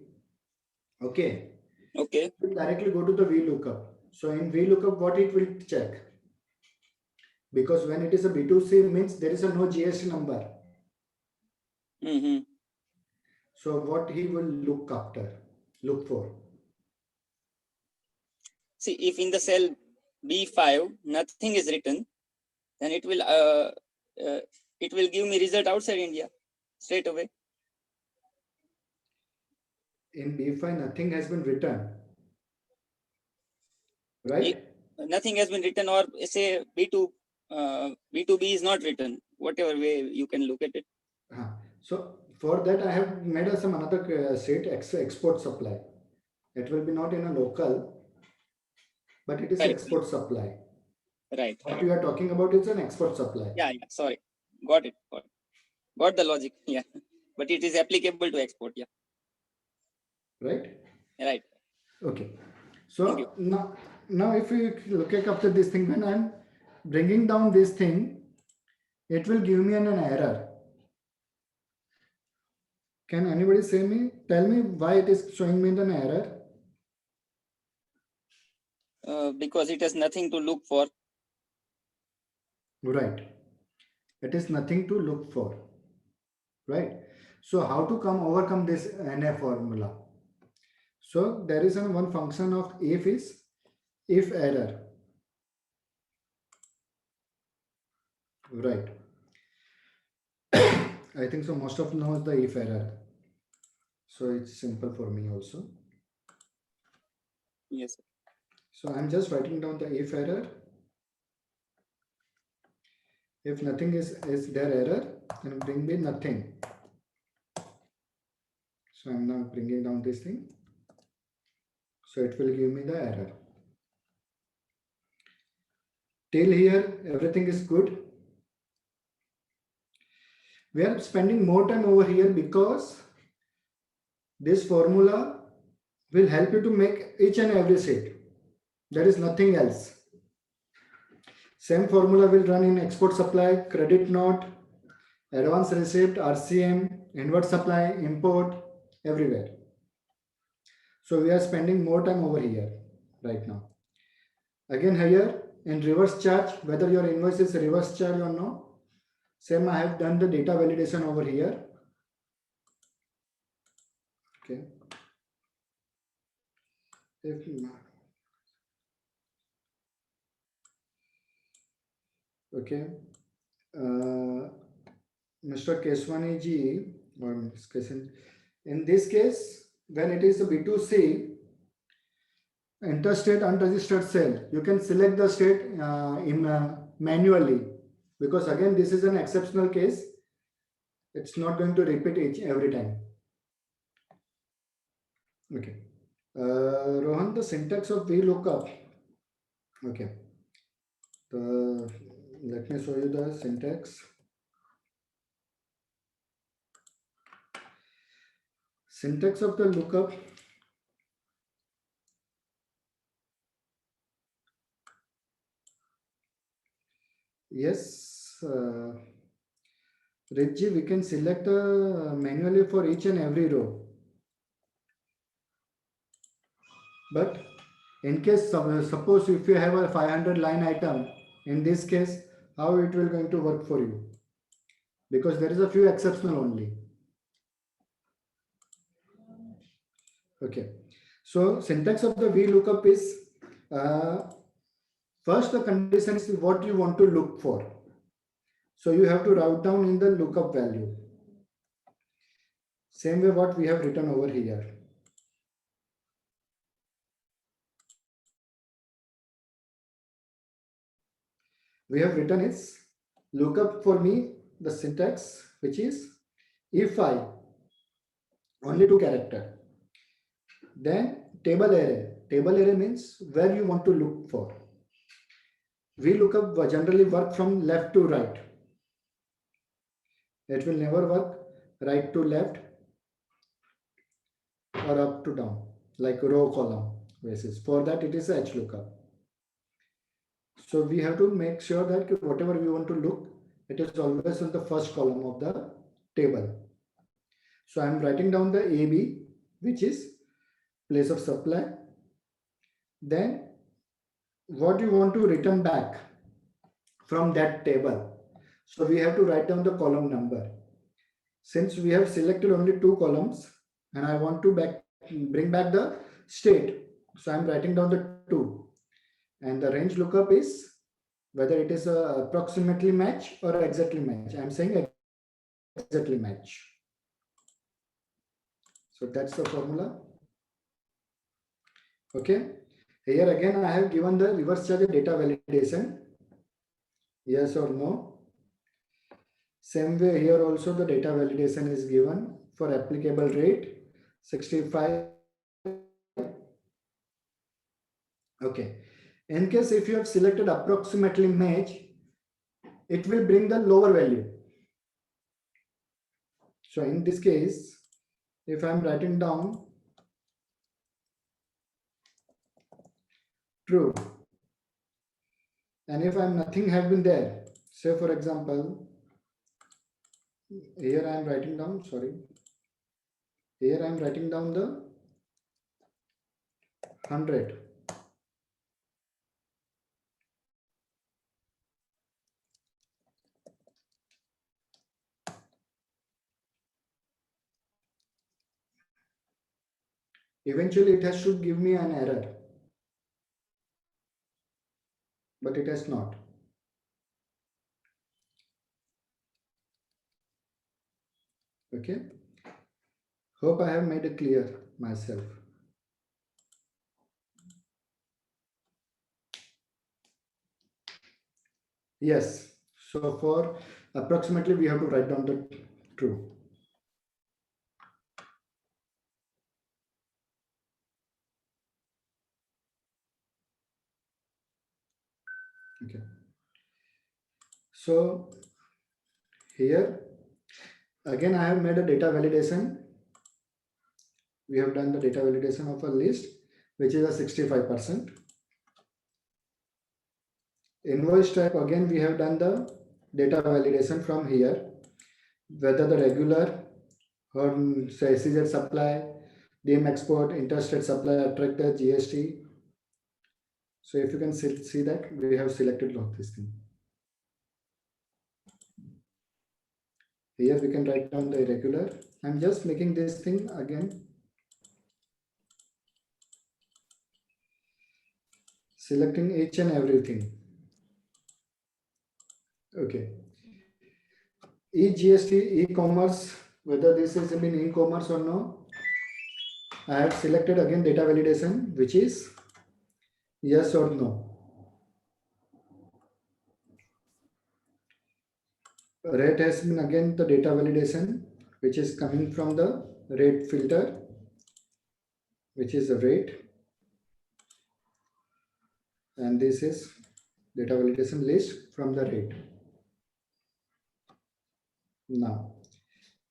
okay, Okay. you directly go to the VLOOKUP. So in VLOOKUP, what it will check? Because when it is a B2C, means there is a no GST number. Mm-hmm. So what he will look for. See, if in the cell B5 nothing is written, then it will give me result outside India straight away. In B5, nothing has been written. Right? Nothing has been written, or say B2B is not written, whatever way you can look at it. So for that, I have made some another state export supply. It will be not in a local, but it is Right. export supply. Right. What we are talking about is an export supply. Yeah. Sorry. Got it. Got the logic. Yeah. But it is applicable to export. Yeah. Right? Right. Okay. Thank you. So now if you look at after this thing, when I'm bringing down this thing, it will give me an error. Can anybody tell me why it is showing me an error? Because it has nothing to look for. Right. It is nothing to look for. Right. So how to overcome this NA formula? So there is one function of if error. Right. I think so most of knows the if error. So it's simple for me also. Yes. So I'm just writing down the if error. If nothing is there error, then bring me nothing. So I'm now bringing down this thing. So it will give me the error. Till here, everything is good. We are spending more time over here because this formula will help you to make each and every set. There is nothing else. Same formula will run in export supply, credit note, advance receipt, RCM, inward supply, import, everywhere. So we are spending more time over here right now. Again here in reverse charge, whether your invoice is reverse charge or no, same I have done the data validation over here. Okay. Okay. Mr. Keswani ji, or Ms. Kesan, in this case, when it is a B2C, interstate unregistered cell, you can select the state manually, because again, this is an exceptional case. It's not going to repeat every time. Okay. Rohan, the syntax of VLOOKUP. Okay. Let me show you the syntax. Syntax of the lookup. Yes, Reggie, we can select manually for each and every row. But in case, suppose if you have a 500 line item, in this case, how it will going to work for you? Because there is a few exceptional only. Okay. So syntax of the VLOOKUP is, first the condition is what you want to look for. So you have to write down in the lookup value. Same way what we have written over here. We have written is lookup for me, the syntax, which is if I, only 2 character, then table array. Table array means where you want to look for. VLOOKUP generally work from left to right. It will never work right to left or up to down, like row column basis. For that, it is HLOOKUP. So we have to make sure that whatever we want to look, it is always in the first column of the table. So I'm writing down the AB, which is place of supply. Then what you want to return back from that table. So we have to write down the column number. Since we have selected only 2 columns and I want to bring back the state. So I'm writing down the 2. And the range lookup is whether it is a approximately match or exactly match. I'm saying exactly match. So that's the formula. Okay. Here again, I have given the reverse charge data validation. Yes or no. Same way here also the data validation is given for applicable rate 65. Okay. In case if you have selected approximately match, it will bring the lower value. So in this case, if I'm writing down true, and if I'm nothing have been there, say for example, here I am writing down, sorry, here I am writing down the 100. Eventually it has to give me an error, but it has not. Okay. Hope I have made it clear myself. Yes. So for approximately, we have to write down the true. Okay. So here again, I have made a data validation. We have done the data validation of a list, which is a 65%. Invoice type, again, we have done the data validation from here, whether the regular or say SEZ supply, DIM export, interstate supply, attractor, GST. So if you can see that we have selected all this thing. Here we can write down the irregular. I'm just making this thing again. Selecting each and everything. Okay. E-GST, e-commerce, whether this is in e-commerce or no. I have selected again data validation, which is yes or no. Rate has been again the data validation, which is coming from the rate filter, which is the rate. And this is data validation list from the rate. Now,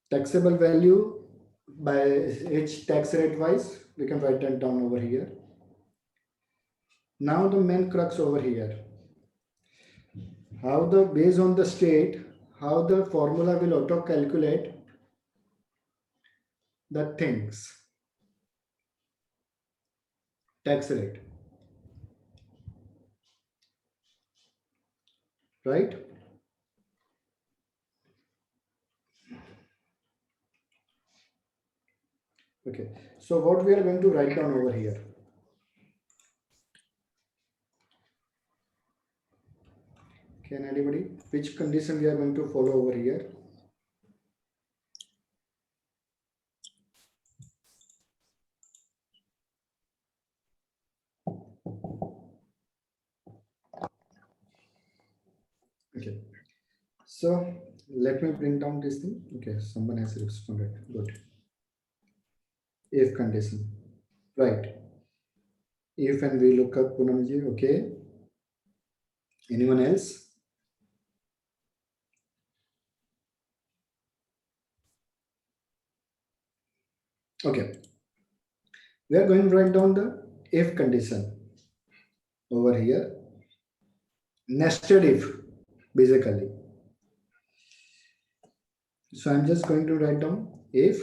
taxable value by each tax rate wise, we can write that down over here. Now the main crux over here. How the based on the state, how the formula will auto calculate the things. Tax rate. Right? Okay. So what we are going to write down over here. Can anybody, which condition we are going to follow over here? Okay. So let me bring down this thing. Okay, someone has responded. Good. If condition. Right. if and we look up Poonamji. Okay. Anyone else? Okay. We are going to write down the if condition over here. Nested if, basically. So I'm just going to write down if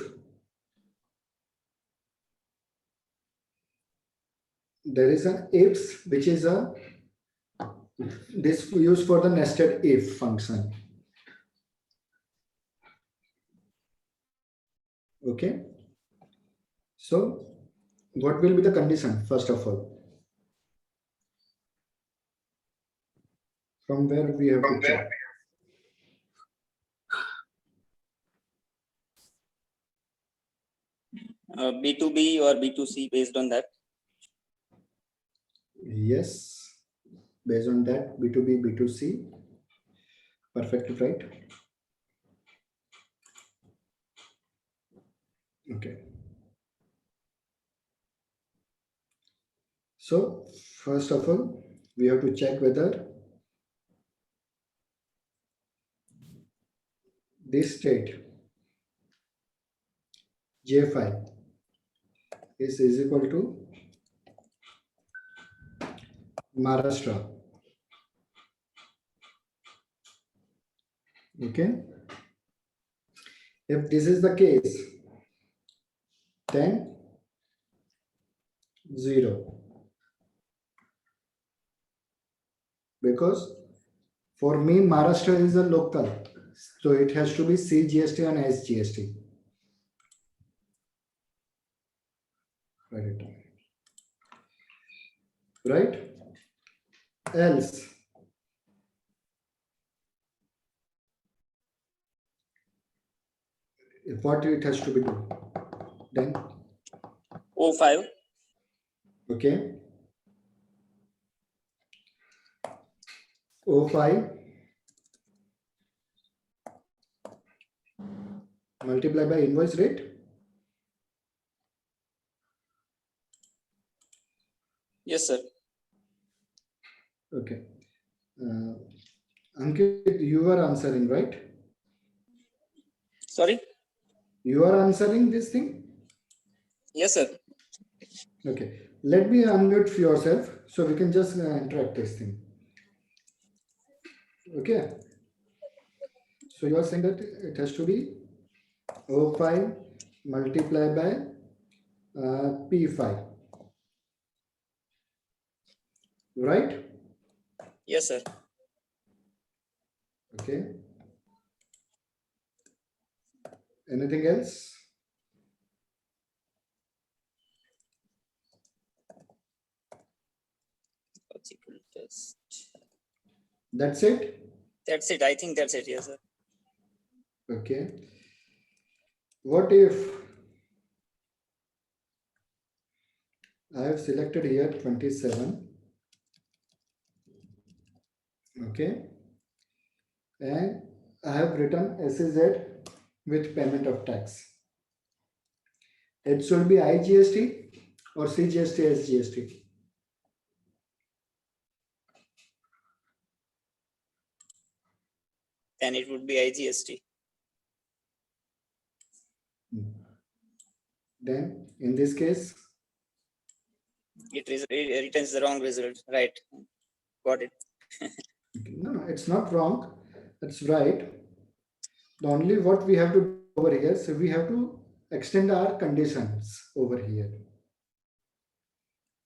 there is an ifs, which is a this used for the nested if function. Okay. So what will be the condition first of all? From where we have to check? B2B or B2C based on that. Yes. Based on that, B2B, B2C. Perfect, right? Okay. So first of all, we have to check whether this state J5 is equal to Maharashtra. Okay. If this is the case, then 0. Because for me, Maharashtra is a local. So it has to be CGST and SGST. Write it down. Right? Else, if what it has to be done, then O5. okay. O5 multiply by invoice rate. Yes, sir. Okay. Ankit, you are answering, right? Sorry. You are answering this thing? Yes, sir. Okay. Let me unmute yourself so we can just interact this thing. Okay. So you are saying that it has to be O5 multiplied by P5. Right? Yes, sir. Okay. Anything else? Logical test. That's it? That's it. I think that's it. Yes, sir. Okay. What if I have selected here 27? Okay. And I have written SEZ with payment of tax. It should be IGST or CGST, SGST. Then it would be IGST. Then in this case, It returns the wrong result. Right. Got it. no, it's not wrong. That's right. The only what we have to do over here, so we have to extend our conditions over here.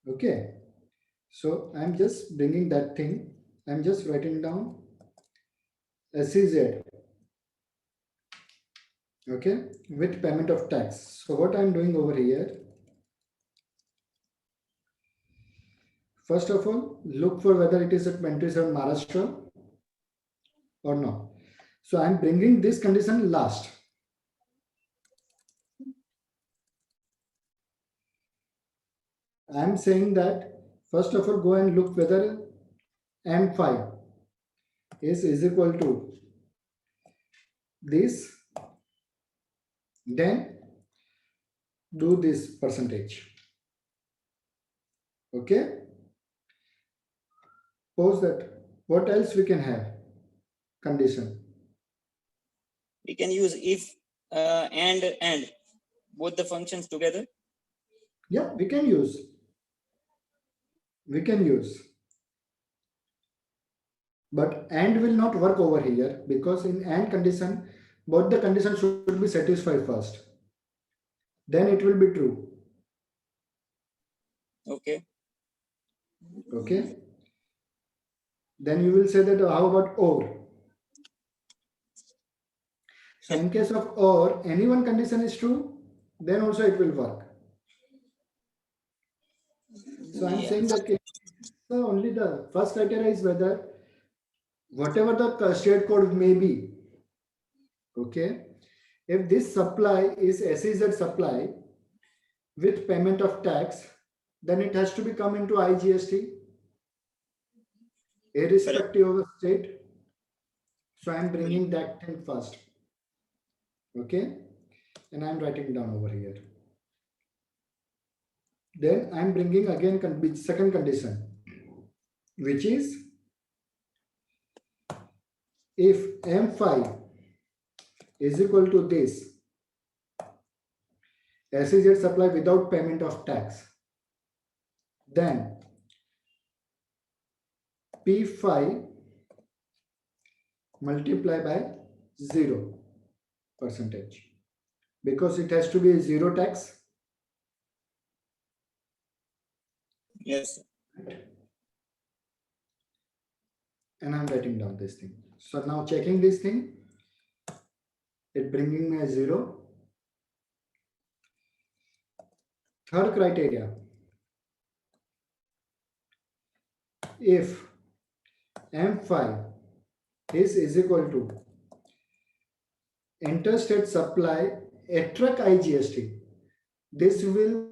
Okay. So I'm just bringing that thing. I'm just writing down SEZ. Okay, with payment of tax. So what I'm doing over here, first of all, look for whether it is at 27 Maharashtra or no. So I'm bringing this condition last. I'm saying that first of all, go and look whether M5 is equal to this, then do this percentage. Okay. Suppose that. What else we can have? Condition. We can use if and both the functions together. Yeah, we can use. We can use. But and will not work over here because in and condition, both the conditions should be satisfied first. Then it will be true. Okay. Okay. Then you will say that how about or? So in case of or, any one condition is true, then also it will work. So I'm Yeah. saying that so only the first criteria is whether whatever the shared code may be, okay, if this supply is SEZ supply with payment of tax, then it has to be come into IGST, irrespective of the state. So I'm bringing that thing first, okay, and I'm writing down over here. Then I'm bringing again second condition, which is if M5 is equal to this SEZ supply without payment of tax, then P5 multiply by 0% because it has to be zero tax. Yes. And I'm writing down this thing. So now checking this thing, it bringing me a 0. Third criteria, if M5 is equal to interstate supply attract IGST, this will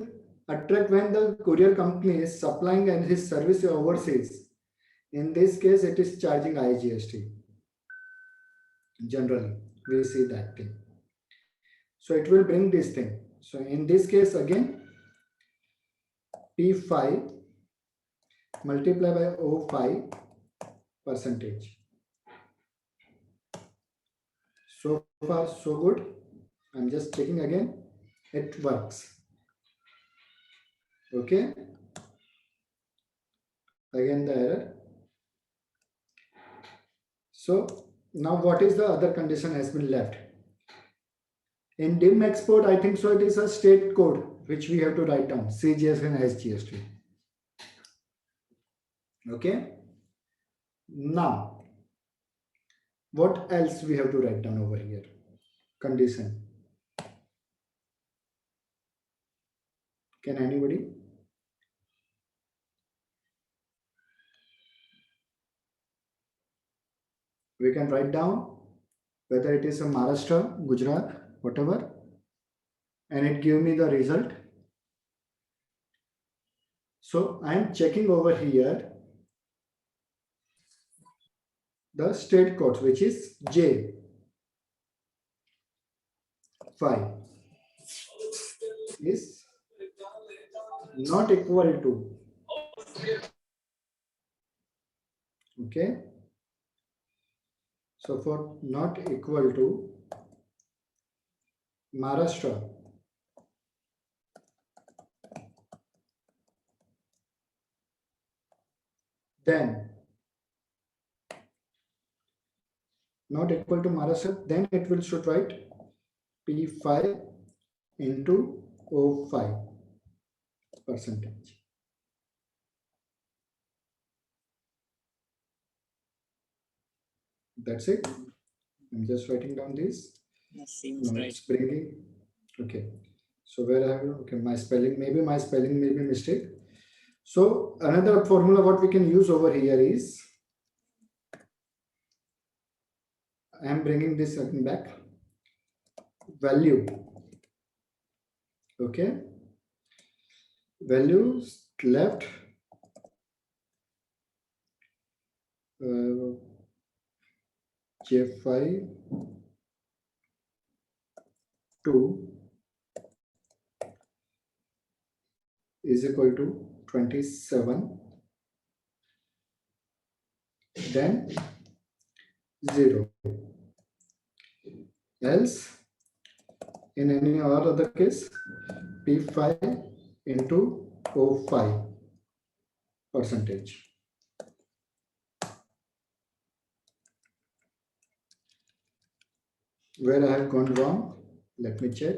attract when the courier company is supplying and his service overseas. In this case, it is charging IGST. Generally, we see that thing. So it will bring this thing. So in this case, again, P5 multiply by O5%. So far, so good. I'm just checking again. It works. Okay. Again, the error. So now what is the other condition has been left? In DIM export, I think so it is a state code which we have to write down, CGS and SGST. Okay. Now, what else we have to write down over here? Condition. Can anybody? We can write down whether it is a Maharashtra, Gujarat, whatever, and it give me the result. So I am checking over here the state codes, which is J5 is not equal to, okay. So for not equal to Maharashtra, then not equal to Maharashtra, then it will should write P5 into O5%. That's it. I'm just writing down this. That seems No, right. it's bringing. Okay. So where I have, okay, my spelling may be mistake. So another formula what we can use over here is, I am bringing this again back. Value. Okay. Values left. J5 2 is equal to 27, then 0. Else, in any or other case, P5 into O5 percentage. Where I have gone wrong, let me check.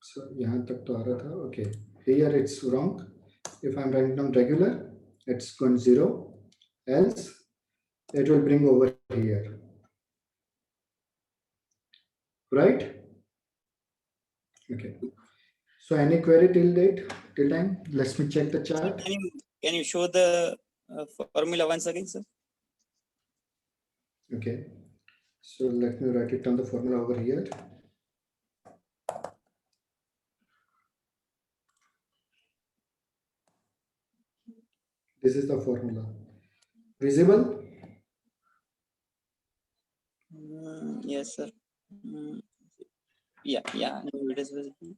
So यहाँ तक तो आ रहा था. Okay, here it's wrong. If I'm writing down regular, it's going 0. Else, it will bring over here. Right? Okay. So any query till time? Let me check the chart. Can you show the formula once again, sir? Okay. So let me write it down the formula over here. This is the formula. Visible? Yes, sir. Yeah, no, it is visible.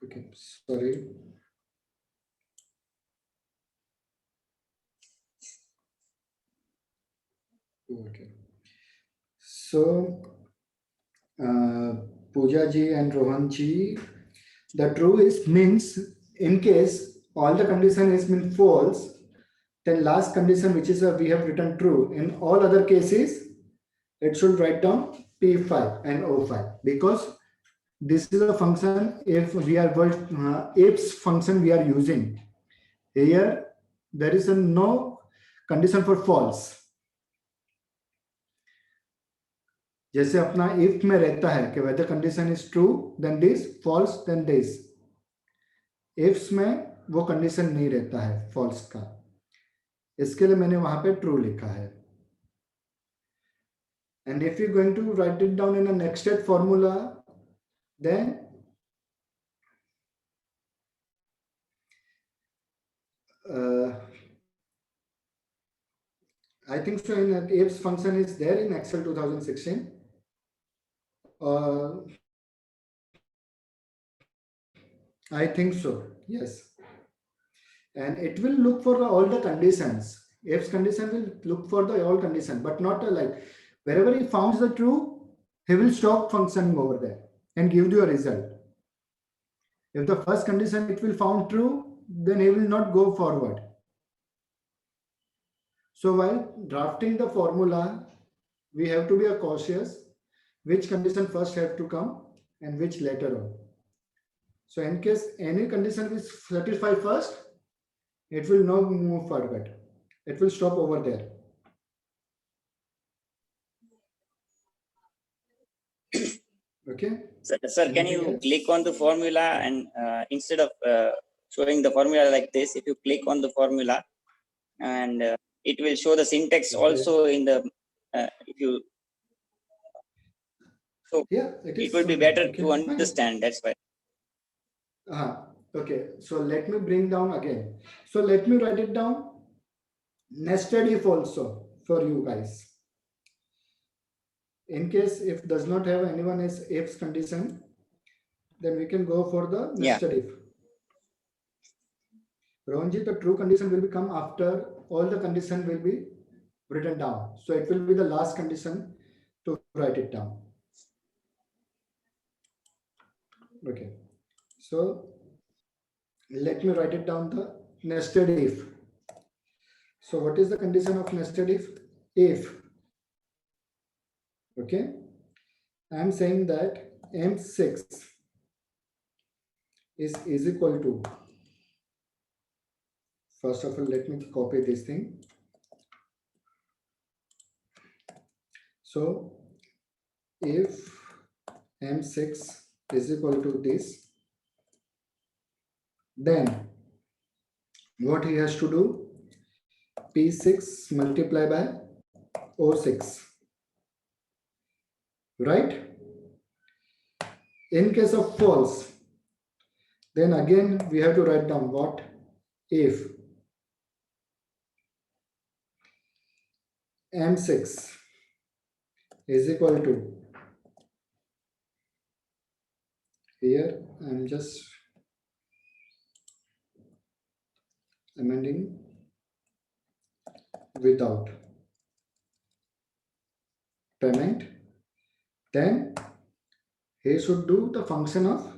Okay, sorry. Okay. So, Pooja ji and Rohan ji, the true is means in case all the condition is mean false, then last condition which is we have written true. In all other cases, it should write down P5 and O5 because this is a function. If we are ifs function we are using here, there is a no condition for false. जैसे अपना if में रहता है कि whether condition is true then this, false then this. ifs में वो condition नहीं रहता है false का, इसके लिए मैंने वहां पे true लिखा है. And if you're going to write it down in a nested formula, then I think so in that ifs function is there in Excel 2016. I think so, yes. And it will look for all the conditions. Ifs condition will look for the all condition, but not like wherever he finds the true, he will stop functioning over there and give you a result. If the first condition it will found true, then he will not go forward. So while drafting the formula, we have to be cautious which condition first have to come and which later on. So in case any condition is satisfied first, it will not move forward. It will stop over there. Okay. Sir, can you click on the formula and instead of showing the formula like this, if you click on the formula and it will show the syntax also in the if you so yeah, it will be better to understand. That's why. Okay, so let me bring down again. So let me write it down. Nested if also for you guys. In case if does not have anyone is ifs condition, then we can go for the nested if. Rohanji, the true condition will become after all the condition will be written down. So it will be the last condition to write it down. Okay. So let me write it down the nested if. So what is the condition of nested if? If, okay, I am saying that M6 is equal to, first of all, let me copy this thing. So if M6 is equal to this, then what he has to do? P6 multiplied by O6, right? In case of false, then again we have to write down what? If M6 is equal to Here I'm just amending without payment. Then he should do the function of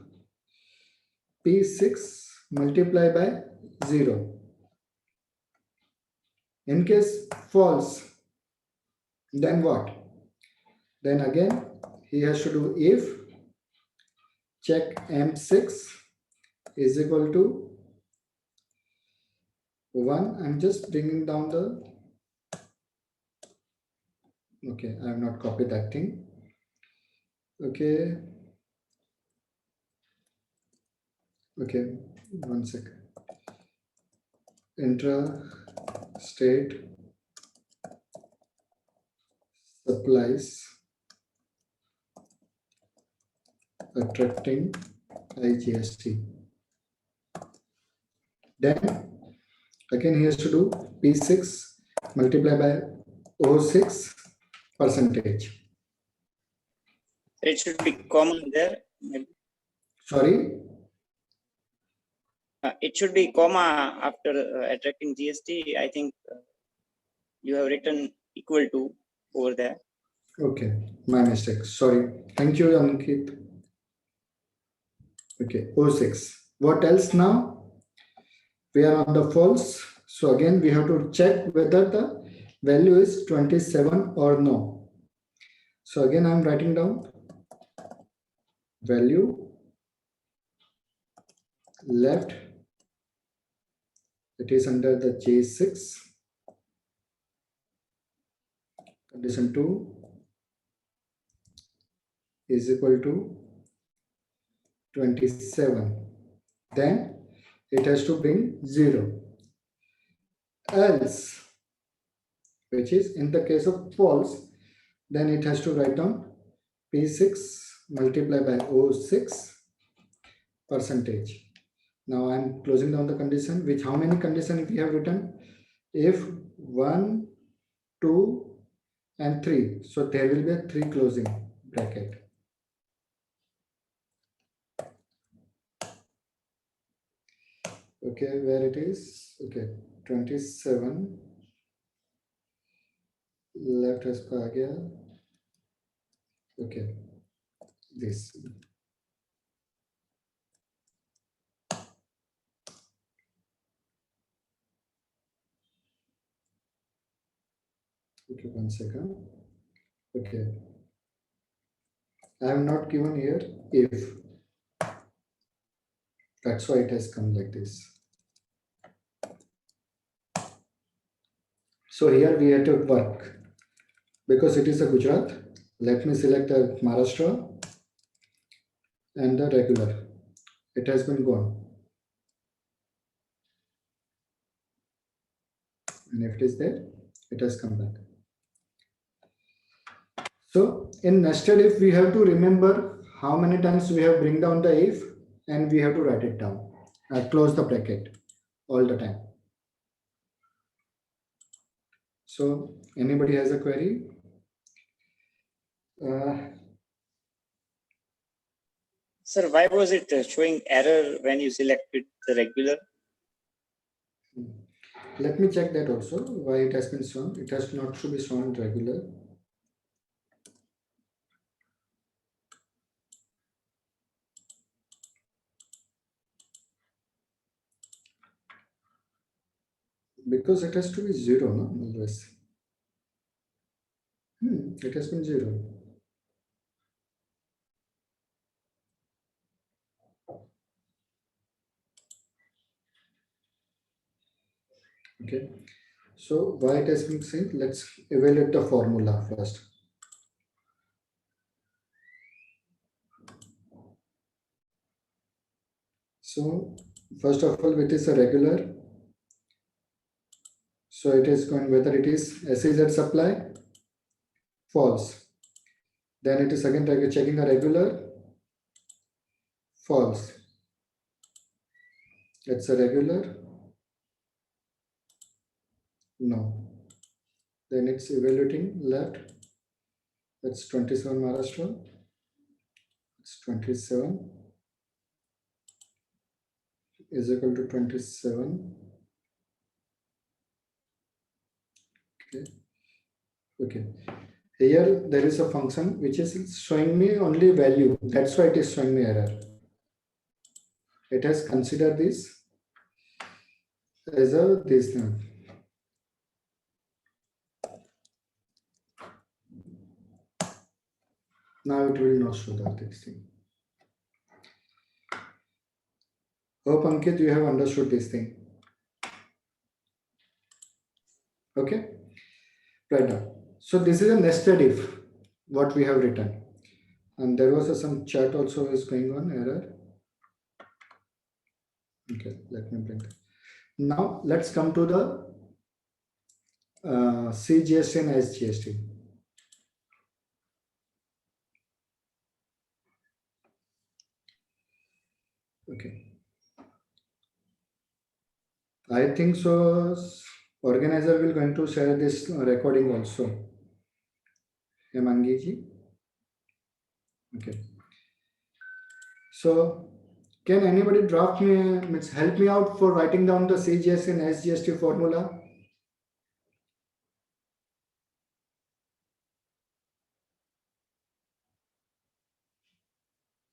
P6 multiplied by 0. In case false, then what? Then again he has to do if check M6 is equal to 1. I'm just bringing down the, okay, I have not copied that thing. Okay, one second. Intra-state supplies attracting IGST. Then again he has to do P6 multiplied by 0.6 percentage. It should be common there. Maybe. Sorry, It should be comma after attracting GST. I think you have written equal to over there. okay, my mistake. Sorry. Thank you, Ankit. Okay, 0.6. What else now? We are on the false. So again, we have to check whether the value is 27 or no. So again, I'm writing down value left. It is under the J6. Condition 2 is equal to 27. Then it has to bring 0. Else, which is in the case of false, then it has to write down P6 multiplied by 0.6 percentage. Now I'm closing down the condition. With how many conditions we have written? If 1, 2, and 3. So there will be a 3 closing bracket. Okay, where it is? Okay, 27 left has का आ गया. Okay, this. Okay, one second. Okay, I have not given here if. That's why it has come like this. So here we have to work. Because it is a Gujarat, let me select a Maharashtra and the regular. It has been gone. And if it is there, it has come back. So in nested if, we have to remember how many times we have bring down the if and we have to write it down. Close the bracket all the time. So anybody has a query? Sir, why was it showing error when you selected the regular? Let me check that also, why it has been shown. It has not to be shown regular. Because it has to be 0, no? Always. It has been 0. Okay, so why it has been seen? Let's evaluate the formula first. So first of all, it is a regular. So it is going whether it is SEZ supply, false. Then it is again checking a regular, false. It's a regular, no. Then it's evaluating left. That's 27 Maharashtra. It's 27. is equal to 27. Okay. Here there is a function which is showing me only value. That's why it is showing me error. It has considered this as a this thing. Now it will not show that this thing. Hope Ankit, you have understood this thing. Okay. Right now. So this is a nested if, what we have written. And there was some chat also is going on, error. Okay, let me bring that. Now let's come to the CGST and SGST. Okay. I think so. Organizer will going to share this recording also. Mangi ji. Okay. So can anybody draft me, help me out for writing down the CGST and SGST formula?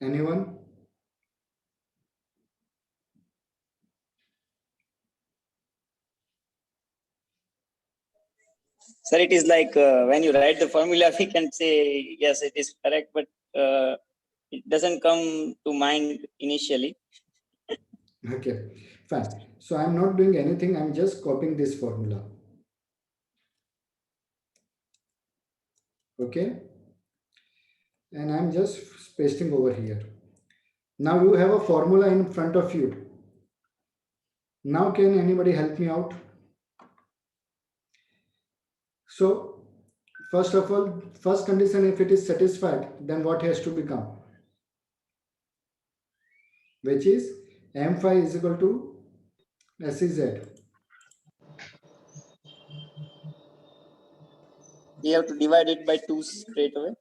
Anyone? Sir, it is like when you write the formula, we can say yes, it is correct, but it doesn't come to mind initially. Okay, fine. So I'm not doing anything. I'm just copying this formula. Okay. And I'm just pasting over here. Now you have a formula in front of you. Now can anybody help me out? So first of all, first condition, if it is satisfied, then what has to become? Which is M5 is equal to SEZ. We have to divide it by 2 straight away.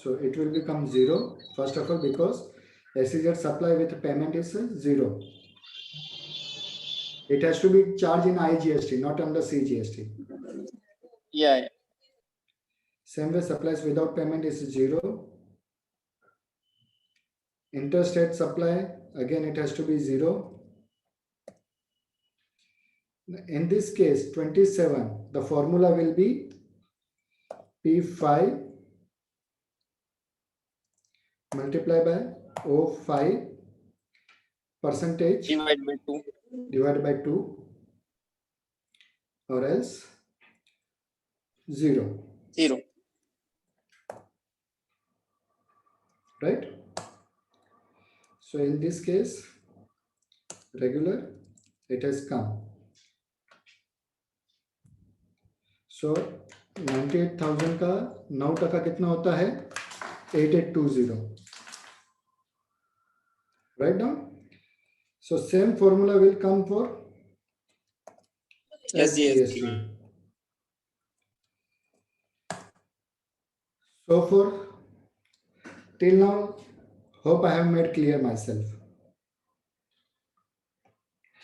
So it will become 0. First of all, because SEZ supply with payment is 0. It has to be charged in IGST, not under CGST. Yeah. Same way supplies without payment is 0. Interstate supply, again it has to be 0. In this case, 27, the formula will be P5 multiplied by O5 percentage divided by 2 or else 0. Right? So in this case, regular, it has come. So 98,000 का 9% कितना होता है? 8820. Right now? So same formula will come for SGST. So for till now, hope I have made clear myself.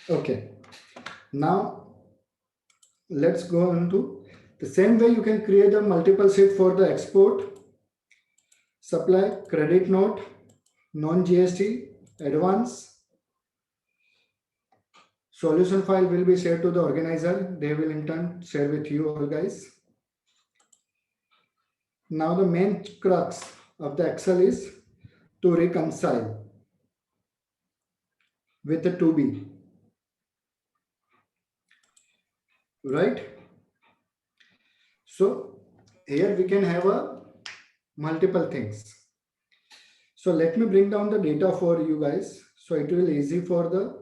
Okay. Now let's go on to the same way you can create a multiple sheet for the export, supply, credit note, non-GST, advance. Solution file will be shared to the organizer. They will in turn share with you all guys. Now the main crux of the Excel is to reconcile with the 2B. Right? So here we can have a multiple things. So let me bring down the data for you guys. So it will easy for the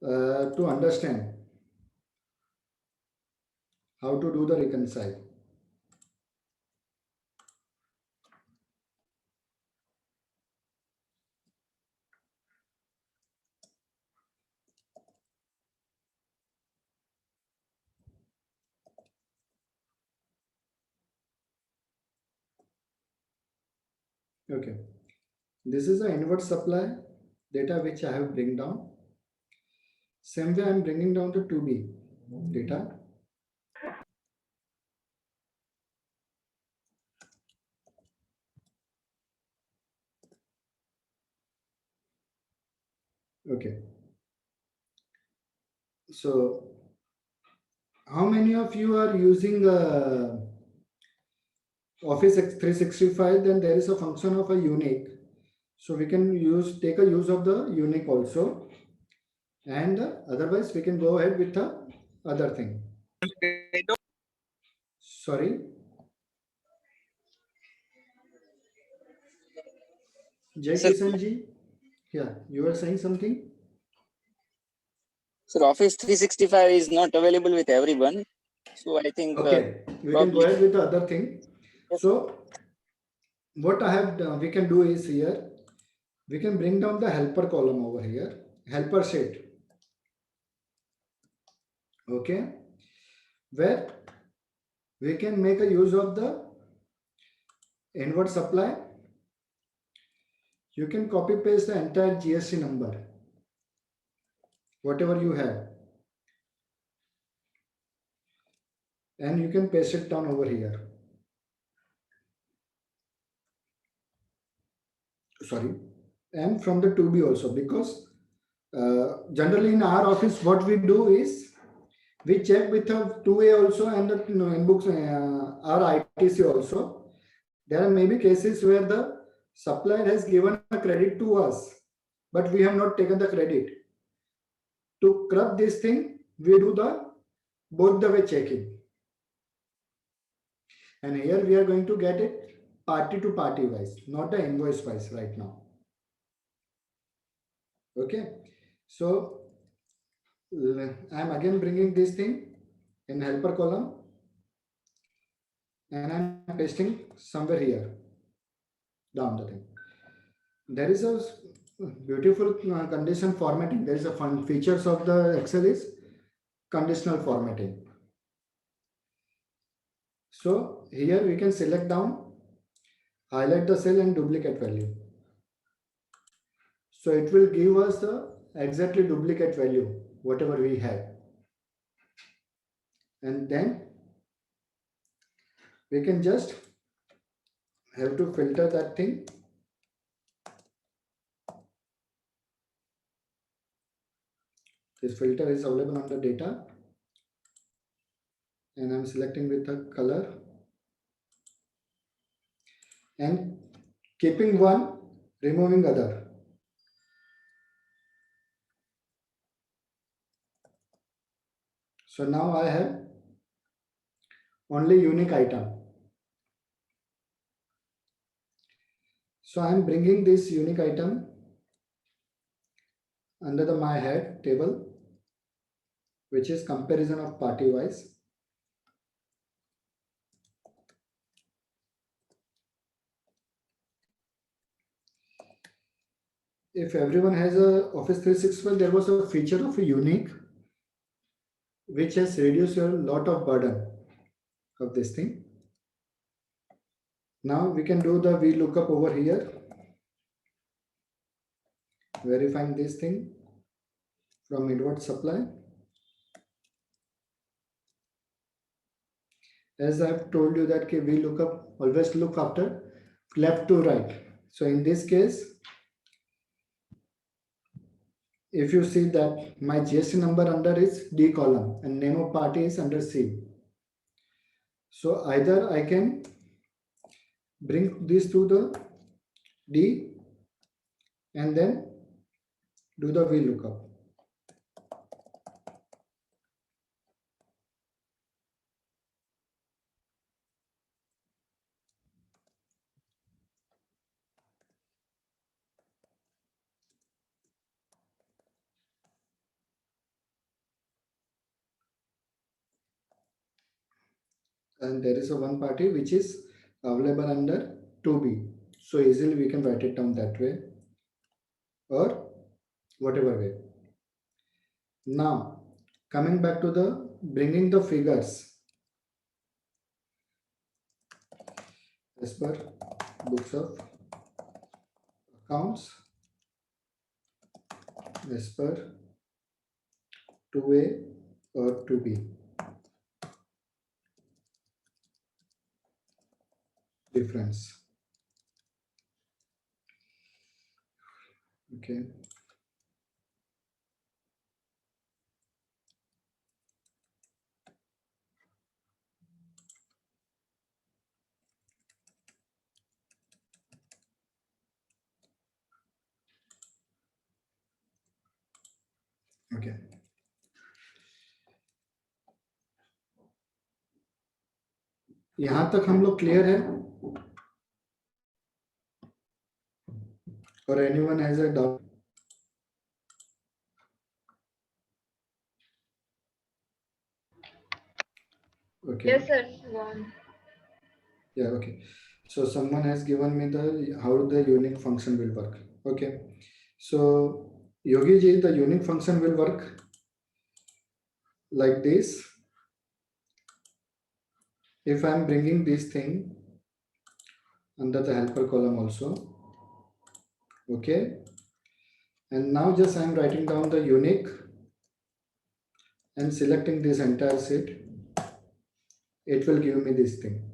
to understand how to do the reconcile. Okay. This is the inward supply data which I have bring down. Same way I'm bringing down the 2B data. Okay. So how many of you are using Office 365? Then there is a function of a unique. So we can take a use of the unique also. And otherwise we can go ahead with the other thing. Sorry. Jai Sir, Kishan ji. Yeah, you were saying something? sir, Office 365 is not available with everyone. So I think Okay, we can go probably ahead with the other thing. Yes. So what I have done, we can do is here, we can bring down the helper column over here, helper sheet. Okay, where we can make a use of the inward supply. You can copy paste the entire GST number, whatever you have, and you can paste it down over here. Sorry, and from the 2B also, because generally in our office what we do is we check with the 2A also and the in books our ITC also. There are maybe cases where the supplier has given a credit to us, but we have not taken the credit. To scrub this thing, we do the both the way checking. And here we are going to get it party to party wise, not the invoice wise right now. Okay, so I'm again bringing this thing in helper column and I'm pasting somewhere here down the thing. There is a beautiful condition formatting. There is a fun features of the Excel is conditional formatting. So here we can select down, highlight the cell and duplicate value. So it will give us the exactly duplicate value, whatever we have. And then we can just have to filter that thing. This filter is available under data. And I'm selecting with the color. And keeping one, removing other. So now I have only unique item. So I am bringing this unique item under the my head table, which is comparison of party wise. If everyone has a Office 365, there was a feature of a unique, which has reduced your lot of burden of this thing. Now we can do the VLOOKUP over here, verifying this thing from inward supply. As I've told you that VLOOKUP always look after left to right. So in this case, if you see that my GST number under is D column and name of party is under C. So either I can bring this to the D and then do the VLOOKUP. And there is a one party which is available under 2B. So easily we can write it down that way or whatever way. Now coming back to the bringing the figures as per books of accounts. as per 2A or 2B. Difference. Okay. Okay. यहाँ तक हम लोग clear है? Or anyone has a doubt? Okay. Yes, sir. Go on. Yeah, okay. So someone has given me the how the unique function will work. Okay. So Yogi ji, the unique function will work like this. If I am bringing this thing under the helper column also. Okay. And now just I am writing down the unique and selecting this entire set. It will give me this thing.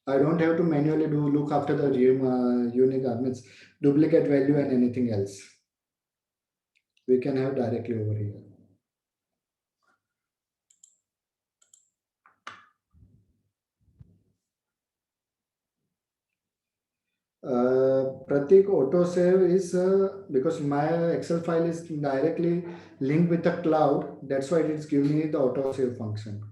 I don't have to manually look after the unique elements, duplicate value and anything else. We can have directly over here. Pratik autosave is because my Excel file is directly linked with the cloud. That's why it's giving me the autosave function.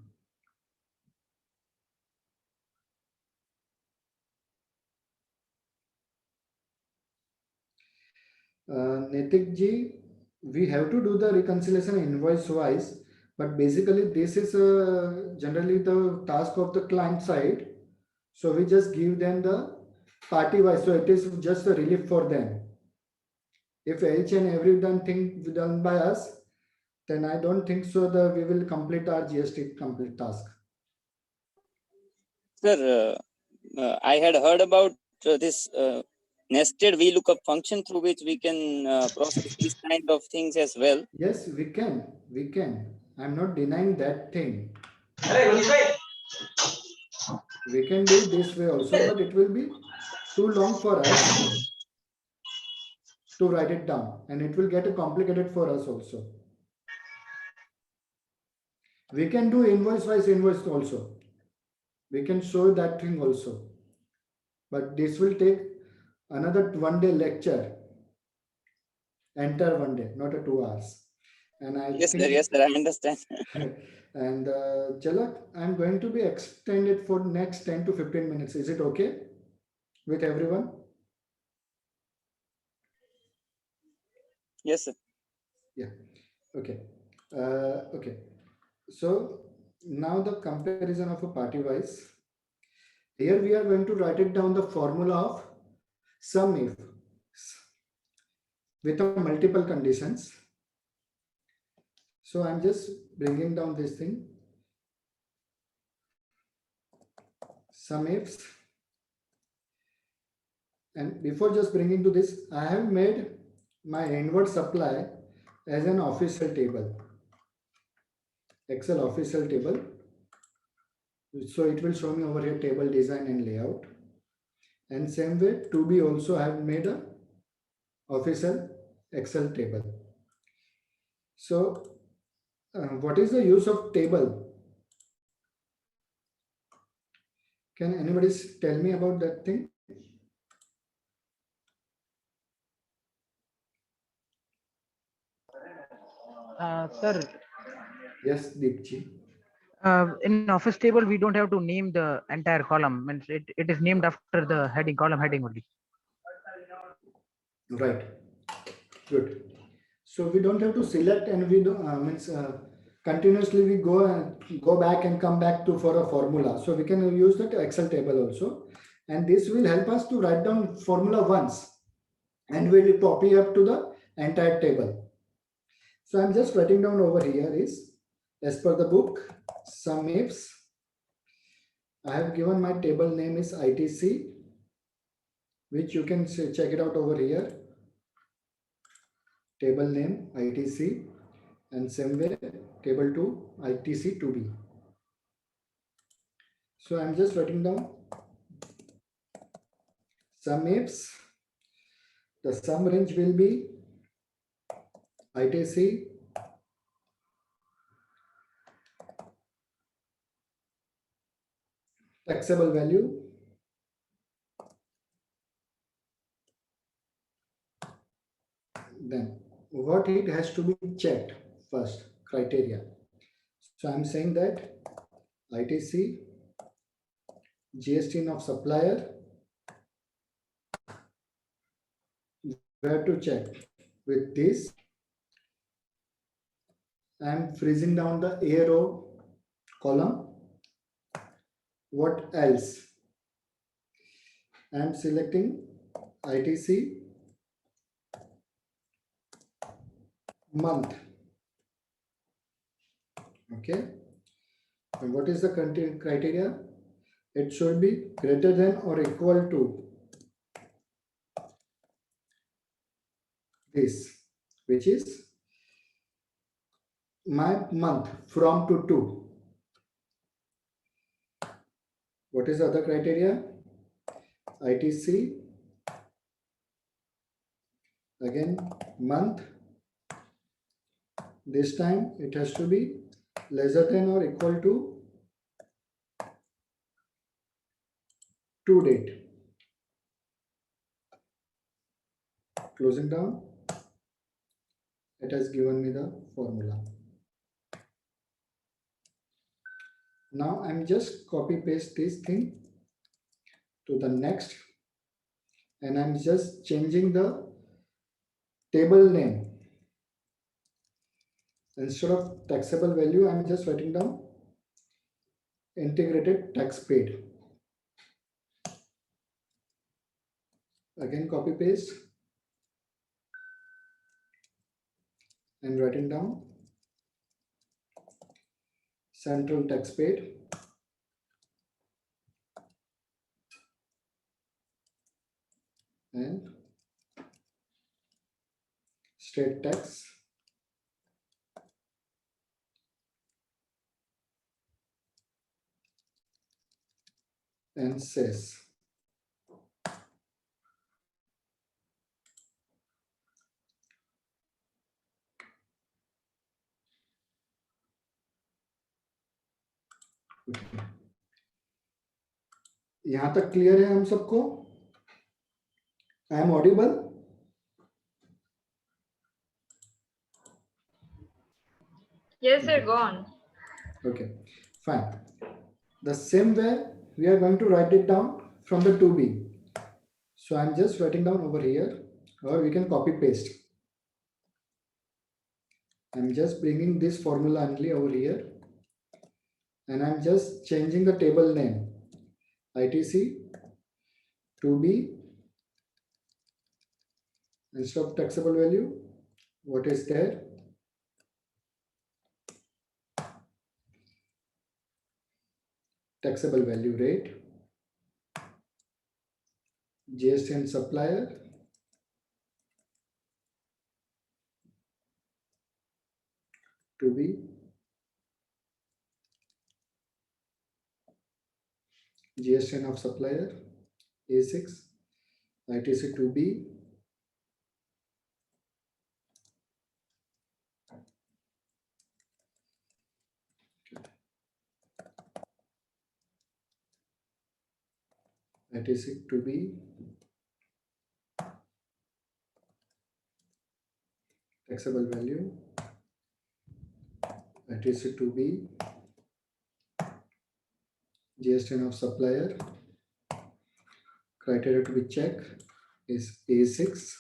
Nitik ji, we have to do the reconciliation invoice wise, but basically this is generally the task of the client side. So we just give them the party wise. So it is just a relief for them. If each and every thing done by us, then I don't think so that we will complete our GST complete task. Sir, I had heard about this nested VLOOKUP function through which we can process these kind of things as well. Yes, we can. We can. I'm not denying that thing. We can do this way also, but it will be too long for us to write it down, and it will get complicated for us also. We can do invoice wise invoice also. We can show that thing also, but this will take another 1 day lecture, entire 1 day, not a 2 hours. And I Yes, think, sir. Yes, sir. I understand. and Jalak, I'm going to be extended for next 10 to 15 minutes. Is it okay with everyone? Yes, sir. Yeah. Okay. Okay. So now the comparison of a party wise. Here we are going to write it down the formula of sum if with a multiple conditions. So I'm just bringing down this thing. Sum ifs. And before just bringing to this, I have made my inward supply as an official table. Excel official table. So it will show me over here table design and layout. And same way 2B also I have made a official Excel table. So what is the use of table? Can anybody tell me about that thing? Sir, Yes, Deepji. in office table, we don't have to name the entire column. Means it is named after the heading, column heading only. Right. Good. So we don't have to select, and we do continuously we go back and come back to for a formula. So we can use that Excel table also, and this will help us to write down formula once, and we will copy up to the entire table. So I'm just writing down over here is as per the book sum ifs. I have given my table name is ITC, which you can check it out over here. table name ITC, and same way table 2 ITC 2B. So I'm just writing down sum ifs. The sum range will be ITC taxable value then what it has to be checked first criteria. So I'm saying that ITC GST of supplier, where to check with this. I'm freezing down the A row column. What else? I'm selecting ITC month. Okay. And what is the criteria? It should be greater than or equal to this, which is my month from to. What is the other criteria? ITC again month. This time it has to be lesser than or equal to date. Closing down, it has given me the formula. Now I'm just copy paste this thing to the next, and I'm just changing the table name. Instead of taxable value, I'm just writing down integrated tax paid. Again copy paste and writing down central tax paid and state tax and cess. यहाँ तक clear है हम सबको? I am audible? Yes, sir, go on. Okay, fine. The same way we are going to write it down from the 2B. So I'm just writing down over here, or we can copy paste. I'm just bringing this formula only over here, and I'm just changing the table name ITC 2B. Instead of taxable value, what is there? Taxable value rate, GST and supplier, to be GST of supplier A6, ITC 2B, ITC 2B, taxable value, ITC 2B, GST of supplier, criteria to be checked is A6,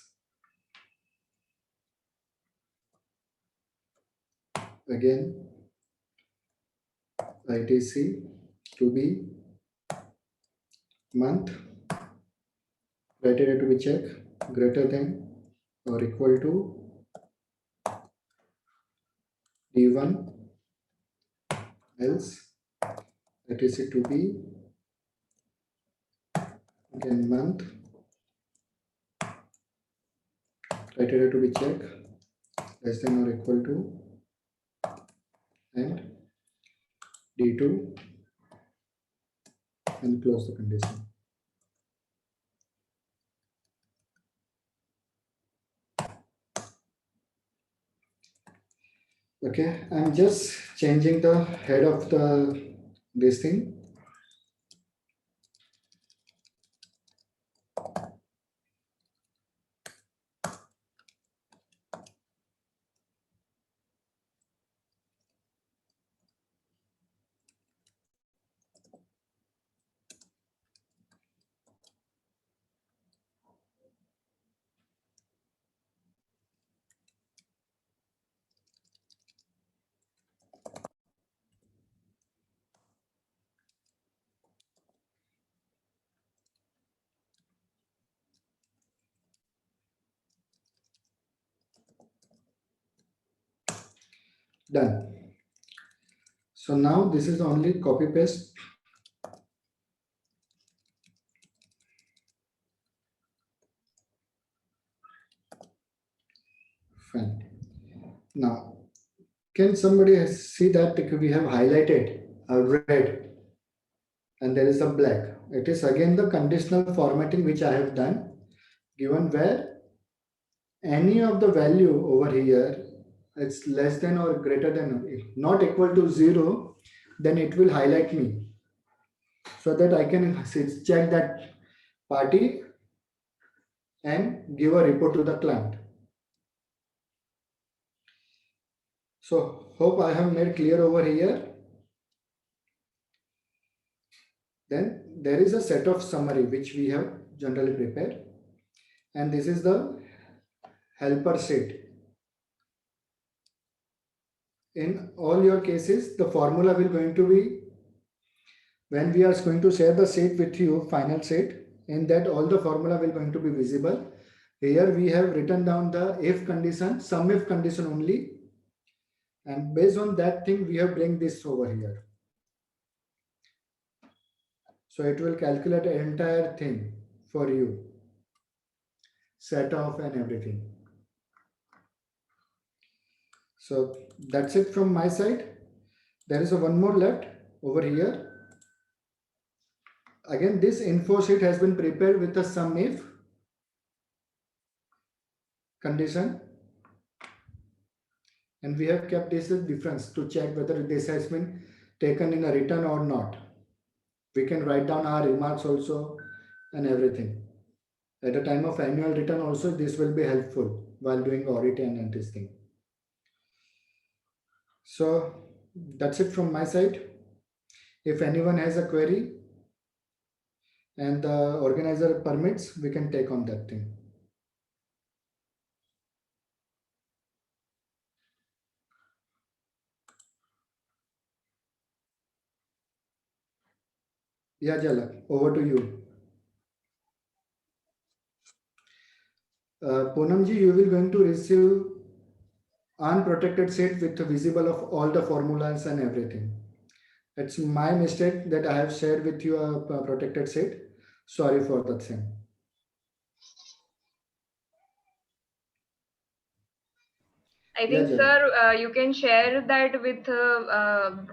again ITC 2B, month, criteria to be checked greater than or equal to D1, else ITC 2B, again month, criteria to be checked less than or equal to, and D2, and close the condition. Okay, I'm just changing the head of this thing. Done. So now this is only copy paste. Fine. Now, can somebody see that we have highlighted a red and there is a black? It is again the conditional formatting which I have done, given where any of the value over here, it's less than or greater than, not equal to 0, then it will highlight me so that I can check that party and give a report to the client. So hope I have made clear over here. Then there is a set of summary which we have generally prepared, and this is the helper set. In all your cases, the formula will going to be, when we are going to share the set with you, final set, in that all the formula will going to be visible. Here we have written down the if condition, some if condition only, and based on that thing we have bring this over here. So it will calculate the entire thing for you, set off and everything. So that's it from my side. There is a one more left over here. Again, this info sheet has been prepared with the sum if condition, and we have kept this as difference to check whether this has been taken in a written or not. We can write down our remarks also and everything. At the time of annual return also, this will be helpful while doing audit and testing. So that's it from my side. If anyone has a query and the organizer permits, we can take on that thing. Yeah, Jalak, over to you. Poonamji, you will going to receive unprotected set with visible of all the formulas and everything. It's my mistake that I have shared with you a protected set. Sorry for that thing. I think, Yeah, sir, you can share that with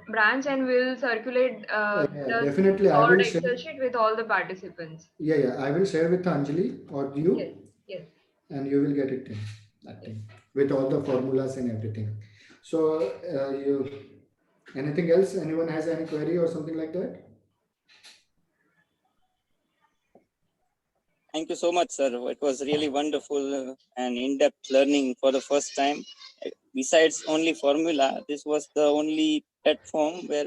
branch and we'll circulate the definitely I will stored share. Excel sheet with all the participants. Yeah, I will share with Anjali or you. Yes, yes. And you will get it in that thing with all the formulas and everything. So anything else? Anyone has any query or something like that? Thank you so much, sir. It was really wonderful and in-depth learning for the first time. Besides only formula, this was the only platform where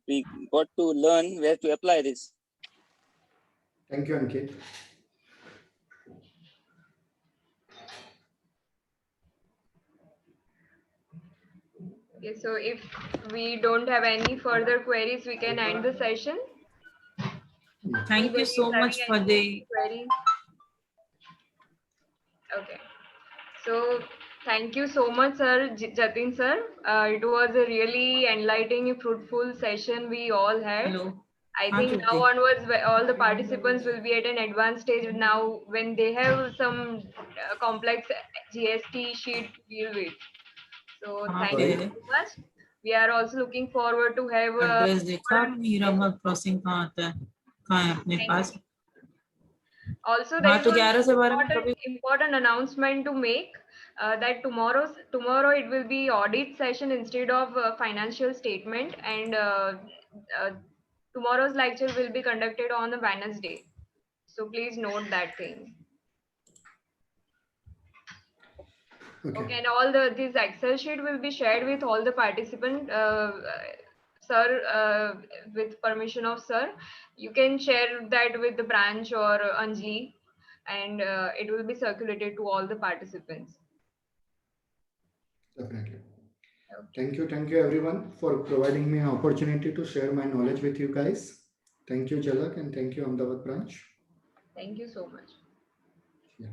we got to learn where to apply this. Thank you, Ankit. Okay, so if we don't have any further queries, we can end the session. Thank you Anybody so is having much for any the query? Okay. So thank you so much, sir, Jatin sir. It was a really enlightening, fruitful session we all had. hello. I हाँ, think Jyoti. now onwards, all the participants will be at an advanced stage now when they have some complex GST sheet to deal with. So thank you Okay. so much. We are also looking forward to have address देखा मीरामल crossing कहाँ आता है, कहाँ है अपने Thank pass? also there हाँ is तो one 11 से 12 में कभी important announcement to make, that tomorrow it will be audit session instead of financial statement, and tomorrow's lecture will be conducted on a Wednesday. So please note that thing. Okay, and all this Excel sheet will be shared with all the participants. Sir, with permission of sir, you can share that with the branch or Anjali, and it will be circulated to all the participants. Definitely. Thank you everyone for providing me an opportunity to share my knowledge with you guys. Thank you, Jalak, and thank you, Ahmedabad branch. Thank you so much. Yeah.